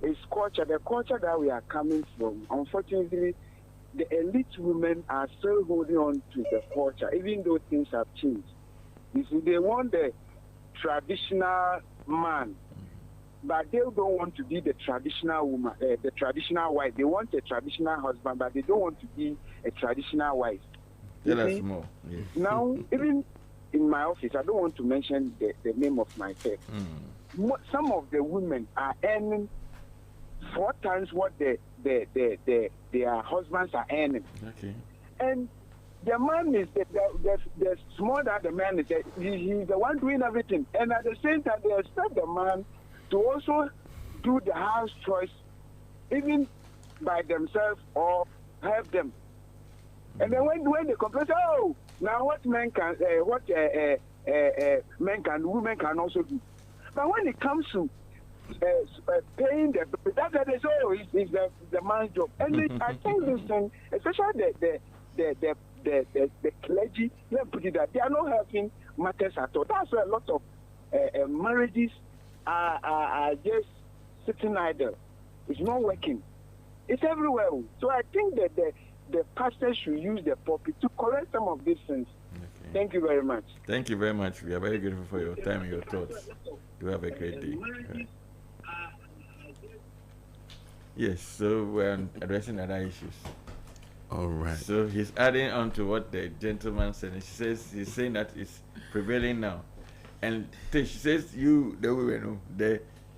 Speaker 6: It's culture. The culture that we are coming from, unfortunately, the elite women are still holding on to the culture, even though things have changed. You see, they want the traditional man, but they don't want to be the traditional woman, the traditional wife. They want a traditional husband, but they don't want to be a traditional wife.
Speaker 1: Tell us more. Yes.
Speaker 6: Now, even in my office, I don't want to mention the name of my firm. Some of the women are earning 4 times what their husbands are earning.
Speaker 1: Okay.
Speaker 6: And the man is the small that the man is, he's the one doing everything. And at the same time, they expect the man to also do the house chores, even by themselves or help them. And then when they complain, oh, now what men can, men can, women can also do. But when it comes to paying the bill, that's what they say, oh, it's the man's job. And I think this thing, especially the clergy, let me put it that they are not helping matters at all. That's why a lot of marriages are just sitting idle. It's not working. It's everywhere. So I think that the pastor should use the pulpit to correct some of these things. Okay. Thank you very much.
Speaker 1: Thank you very much. We are very grateful for your time and your thoughts. You have a great day. Right. Yes, so we're addressing other issues.
Speaker 3: All right.
Speaker 1: So he's adding on to what the gentleman said. He says he's saying that it's prevailing now, and she says you the women,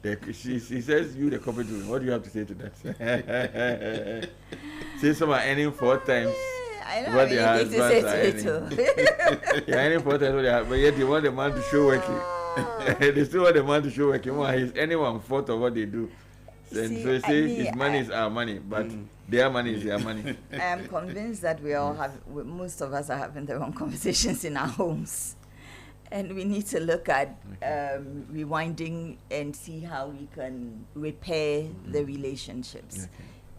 Speaker 1: he says you the corporate women. What do you have to say to that? Say some are earning 4 times.
Speaker 2: I don't what have anything to say to it too.
Speaker 1: You're earning 4 times what they have, but yet they want the man to show working. They still want the man to show working. He's earning 1/4 of what they do. And so say his money is our money, but their money is their money.
Speaker 2: I am convinced that we all have, most of us are having the wrong conversations in our homes. And we need to look at rewinding and see how we can repair the relationships.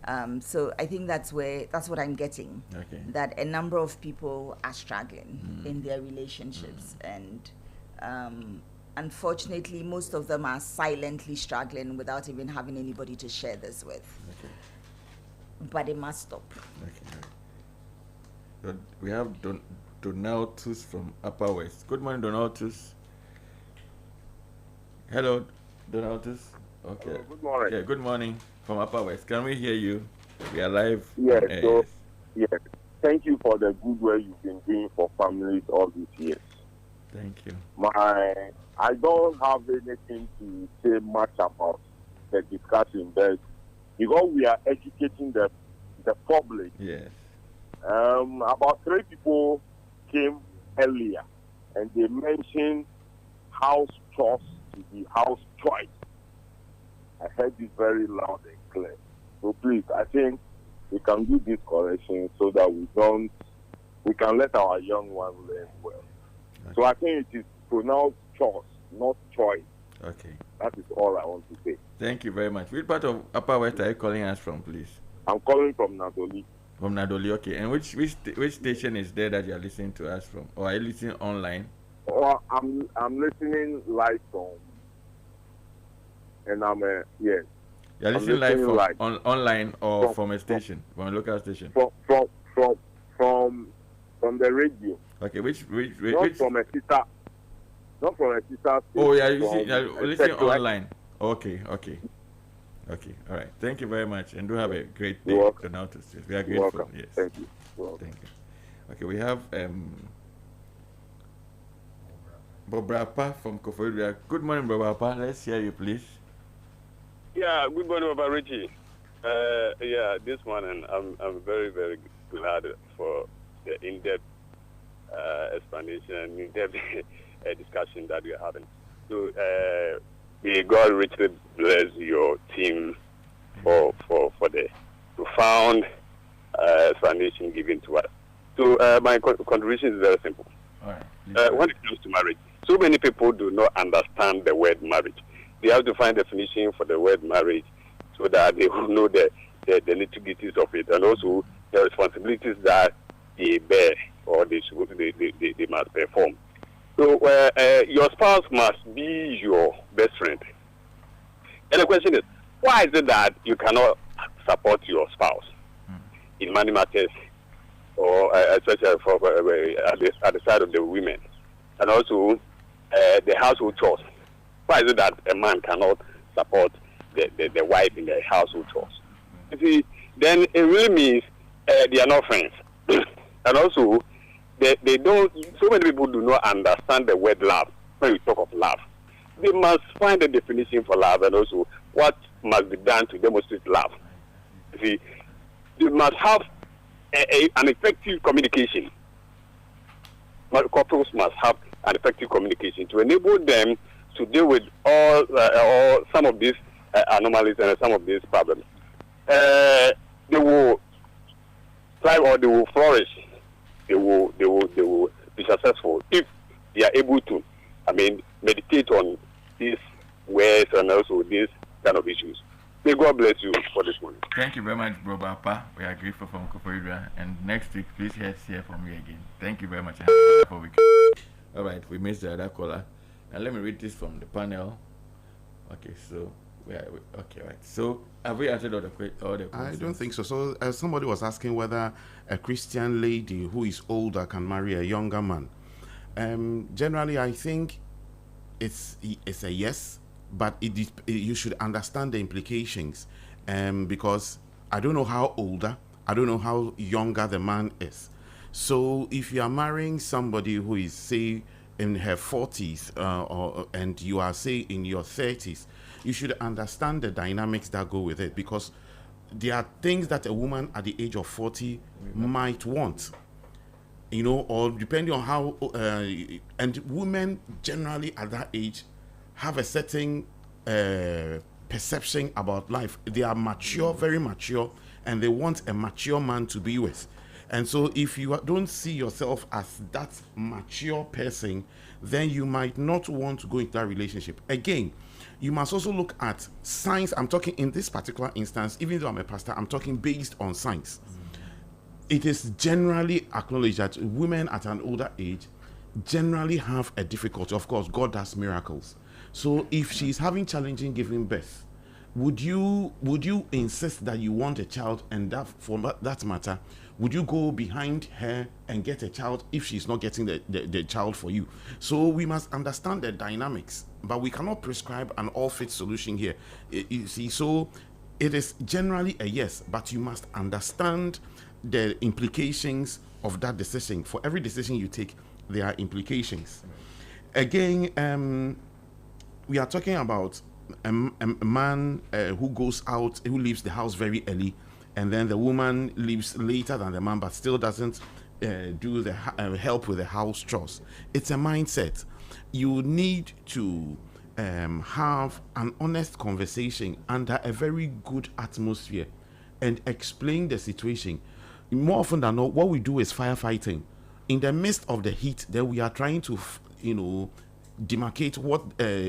Speaker 2: Okay. So I think that's what I'm getting. Okay. That a number of people are struggling in their relationships, and unfortunately, most of them are silently struggling without even having anybody to share this with. Okay. But it must stop.
Speaker 1: Okay. So we have Donatus from Upper West. Good morning, Donatus. Hello, Donatus. Okay.
Speaker 7: Good morning.
Speaker 1: Yeah, good morning from Upper West. Can we hear you? We are live.
Speaker 7: Yes. Yes. Thank you for the good work you've been doing for families all these years.
Speaker 1: Thank you.
Speaker 7: I don't have anything to say much about the discussion, but because we are educating the public.
Speaker 1: Yes.
Speaker 7: About 3 people came earlier, and they mentioned house chores to be house choice. I heard this very loud and clear. So please, I think we can do this correction so that we can let our young ones learn well. Okay. So I think it is pronounced chores, not choice.
Speaker 1: Okay.
Speaker 7: That is all I want to say.
Speaker 1: Thank you very much. Which part of Upper West are you calling us from, please?
Speaker 7: I'm calling from Nadoli.
Speaker 1: From Nadoli, okay. And which station is there that you are listening to us from? Or are you listening online?
Speaker 7: Or I'm listening live from, and yes.
Speaker 1: You're listening live from online or from a station, from a local station?
Speaker 7: From the radio.
Speaker 1: Okay, which
Speaker 7: not from a sister. Not from a sister.
Speaker 1: Oh, yeah, you're listening online. Okay. All right. Thank you very much, and do have a great day. Donatus. We are grateful.
Speaker 7: Welcome.
Speaker 1: Yes.
Speaker 7: Thank you.
Speaker 1: Thank you. Okay, we have Bobrapa from Koforidua. Good morning, Bobrapa. Let's hear you, please.
Speaker 8: Yeah, good morning, Baba Richie. This morning I'm very, very glad for the in-depth explanation and in-depth discussion that we're having. So, may God richly bless your team for the profound explanation given to us. So, my contribution is very simple.
Speaker 1: All right.
Speaker 8: When it comes to marriage, so many people do not understand the word marriage. They have to find a definition for the word marriage so that they will know the nitty-gritties of it, and also the responsibilities that they bear or they must perform. So your spouse must be your best friend. And the question is, why is it that you cannot support your spouse in money matters, or especially for at the side of the women, and also the household chores? Why is it that a man cannot support the wife in the household chores? You see, then it really means they are not friends. And also, they don't. So many people do not understand the word love when we talk of love. They must find a definition for love, and also what must be done to demonstrate love. You see, they must have an effective communication. Couples must have an effective communication to enable them to deal with all or some of these anomalies and some of these problems. They will thrive or they will flourish. They will be successful if they are able to, meditate on these ways and also these kind of issues. May God bless you for this morning.
Speaker 1: Thank you very much, Bro Bapa. We are grateful from Koforidra. And next week, please hear from me again. Thank you very much. Have a wonderful week. All right, we missed the other caller. And let me read this from the panel. Okay, so okay, right. So have we answered all the questions?
Speaker 3: I don't think so. So somebody was asking whether a Christian lady who is older can marry a younger man. Generally, I think it's a yes, but you should understand the implications, because I don't know how older, I don't know how younger the man is. So if you are marrying somebody who is, say, in her 40s, and you are, say, in your 30s, you should understand the dynamics that go with it, because there are things that a woman at the age of 40 might want, or depending on how, and women generally at that age have a certain perception about life. They are mature, very mature, and they want a mature man to be with. And so if you don't see yourself as that mature person, then you might not want to go into that relationship. Again, you must also look at science. I'm talking in this particular instance, even though I'm a pastor, I'm talking based on science. It is generally acknowledged that women at an older age generally have a difficulty. Of course, God does miracles. So if she's having challenging giving birth, would you insist that you want a child, and that for that matter, would you go behind her and get a child if she's not getting the child for you? So we must understand the dynamics, but we cannot prescribe an all-fit solution here. You see, so it is generally a yes, but you must understand the implications of that decision. For every decision you take, there are implications. Again, we are talking about a man who goes out, who leaves the house very early, and then the woman leaves later than the man, but still doesn't do the help with the house chores. It's a mindset. You need to have an honest conversation under a very good atmosphere and explain the situation. More often than not, what we do is firefighting. In the midst of the heat, then we are trying to, demarcate what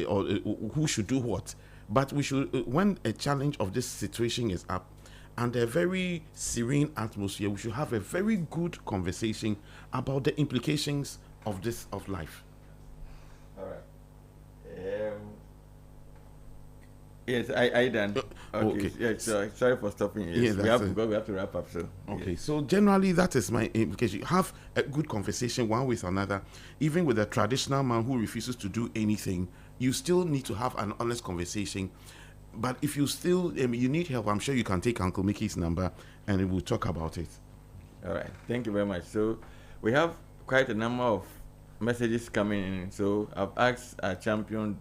Speaker 3: or who should do what. But we should, when a challenge of this situation is up, and a very serene atmosphere, we should have a very good conversation about the implications of life.
Speaker 1: All right. Yes, I done. Okay. Yeah, sorry for stopping. Yes, we have to wrap up. So
Speaker 3: okay. Yes. So generally, that is my implication. Have a good conversation one with another. Even with a traditional man who refuses to do anything, you still need to have an honest conversation. But if you still you need help, I'm sure you can take Uncle Mickey's number and we'll talk about it.
Speaker 1: All right. Thank you very much. So we have quite a number of messages coming in. So I've asked our champion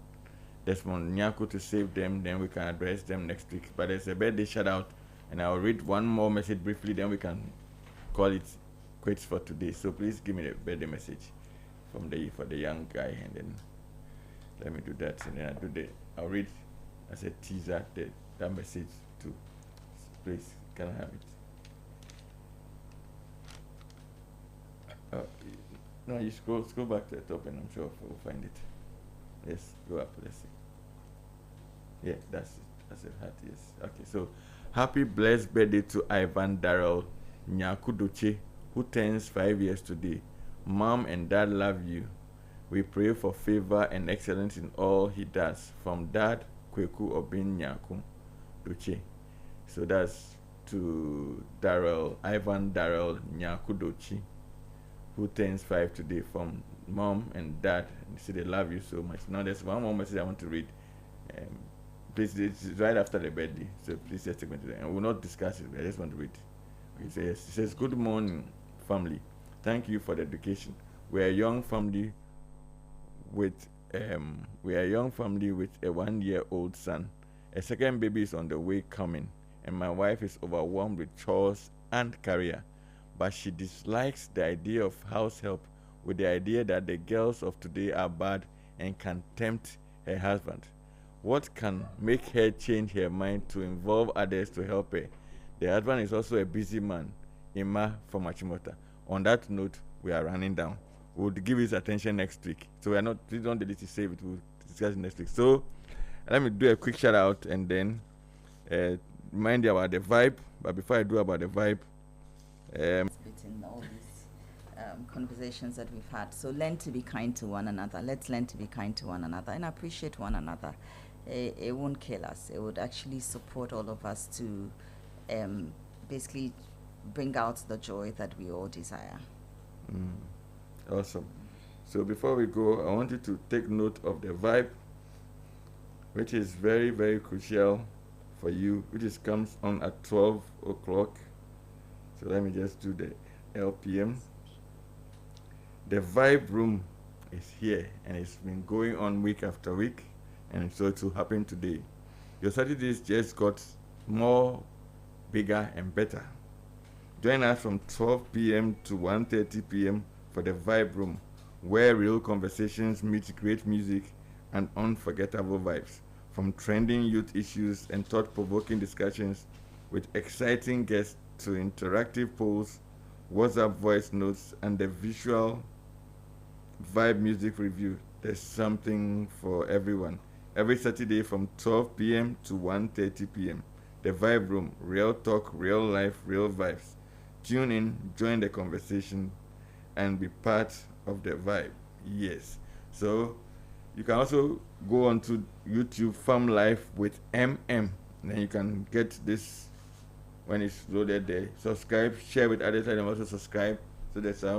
Speaker 1: Desmond Nyako to save them, then we can address them next week. But there's a birthday shout out, and I'll read one more message briefly, then we can call it quits for today. So please give me the birthday message for the young guy, and then let me do that, and then I'll read as a teaser that message too. Please, can I have it? No, you scroll back to the top, and I'm sure we'll find it. Yes, go up. Let's see. Yeah, that's it. That's it. Heart, yes. Okay, so happy blessed birthday to Ivan Darrell Nyakudoche, who who turns 5 years today. Mom and Dad love you. We pray for favor and excellence in all he does. From Dad, Kweku Obin Nyaku Doche. So that's to Ivan Darrell Nyaku Dochi, who turns 5 today, from Mom and Dad. They say they love you so much. Now there's one more message I want to read. Please, it's right after the birthday, so please just take me to that. And we'll not discuss it, but I just want to read. It says, good morning, family. Thank you for the education. We are a young family with a 1-year-old son. A second baby is on the way coming, and my wife is overwhelmed with chores and career. But she dislikes the idea of house help, with the idea that the girls of today are bad and can tempt her husband. What can make her change her mind to involve others to help her? The husband is also a busy man. Ima from Achimota. On that note, we are running down. We'll give his attention next week. So we are not, please don't delete it, save it. We'll discuss it next week. So let me do a quick shout out and then remind you about the vibe. But before I do about the vibe,
Speaker 2: between all these conversations that we've had. So learn to be kind to one another. Let's learn to be kind to one another and appreciate one another. It won't kill us. It would actually support all of us to basically bring out the joy that we all desire.
Speaker 1: Awesome. So before we go, I want you to take note of the vibe, which is very, very crucial for you, which comes on at 12 o'clock. So let me just do the LPM. The vibe room is here, and it's been going on week after week, and so it will happen today. Your Saturdays just got more bigger and better. Join us from 12 p.m. to 1:30 p.m. for the vibe room, where real conversations meet great music and unforgettable vibes. From trending youth issues and thought-provoking discussions with exciting guests to interactive polls, WhatsApp voice notes, and the visual vibe music review, there's something for everyone. Every Saturday from 12 p.m. to 1:30 p.m. The Vibe Room, real talk, real life, real vibes. Tune in, join the conversation, and be part of the vibe. Yes. So you can also go on to YouTube, Farm Life with MM. Then you can get this when it's loaded there. Subscribe, share with others, and also subscribe so that I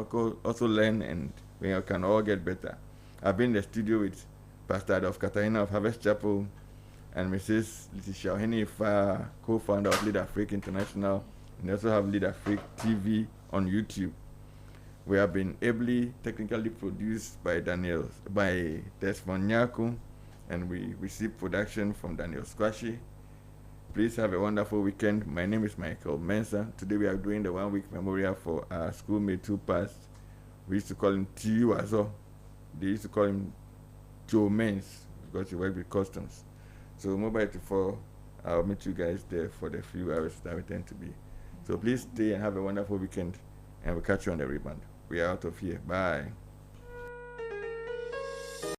Speaker 1: also learn and we can all get better. I've been in the studio with Pastor Adolf Katarina of Harvest Chapel and Mrs. Letitia Ohene-Ifa, co-founder of Lead Afrique International, and also have Lead Afrique TV on YouTube. We have been ably technically produced by Desmond Nyaku, and we receive production from Daniel Squashy. Please have a wonderful weekend. My name is Michael Mensah. Today we are doing the 1 week memorial for our schoolmate who passed. We used to call him T.U. Azo. They used to call him Joe Mens because he worked with customs. So Mobile 24, I'll meet you guys there for the few hours that we tend to be. So please stay and have a wonderful weekend, and we'll catch you on the rebound. We are out of here. Bye.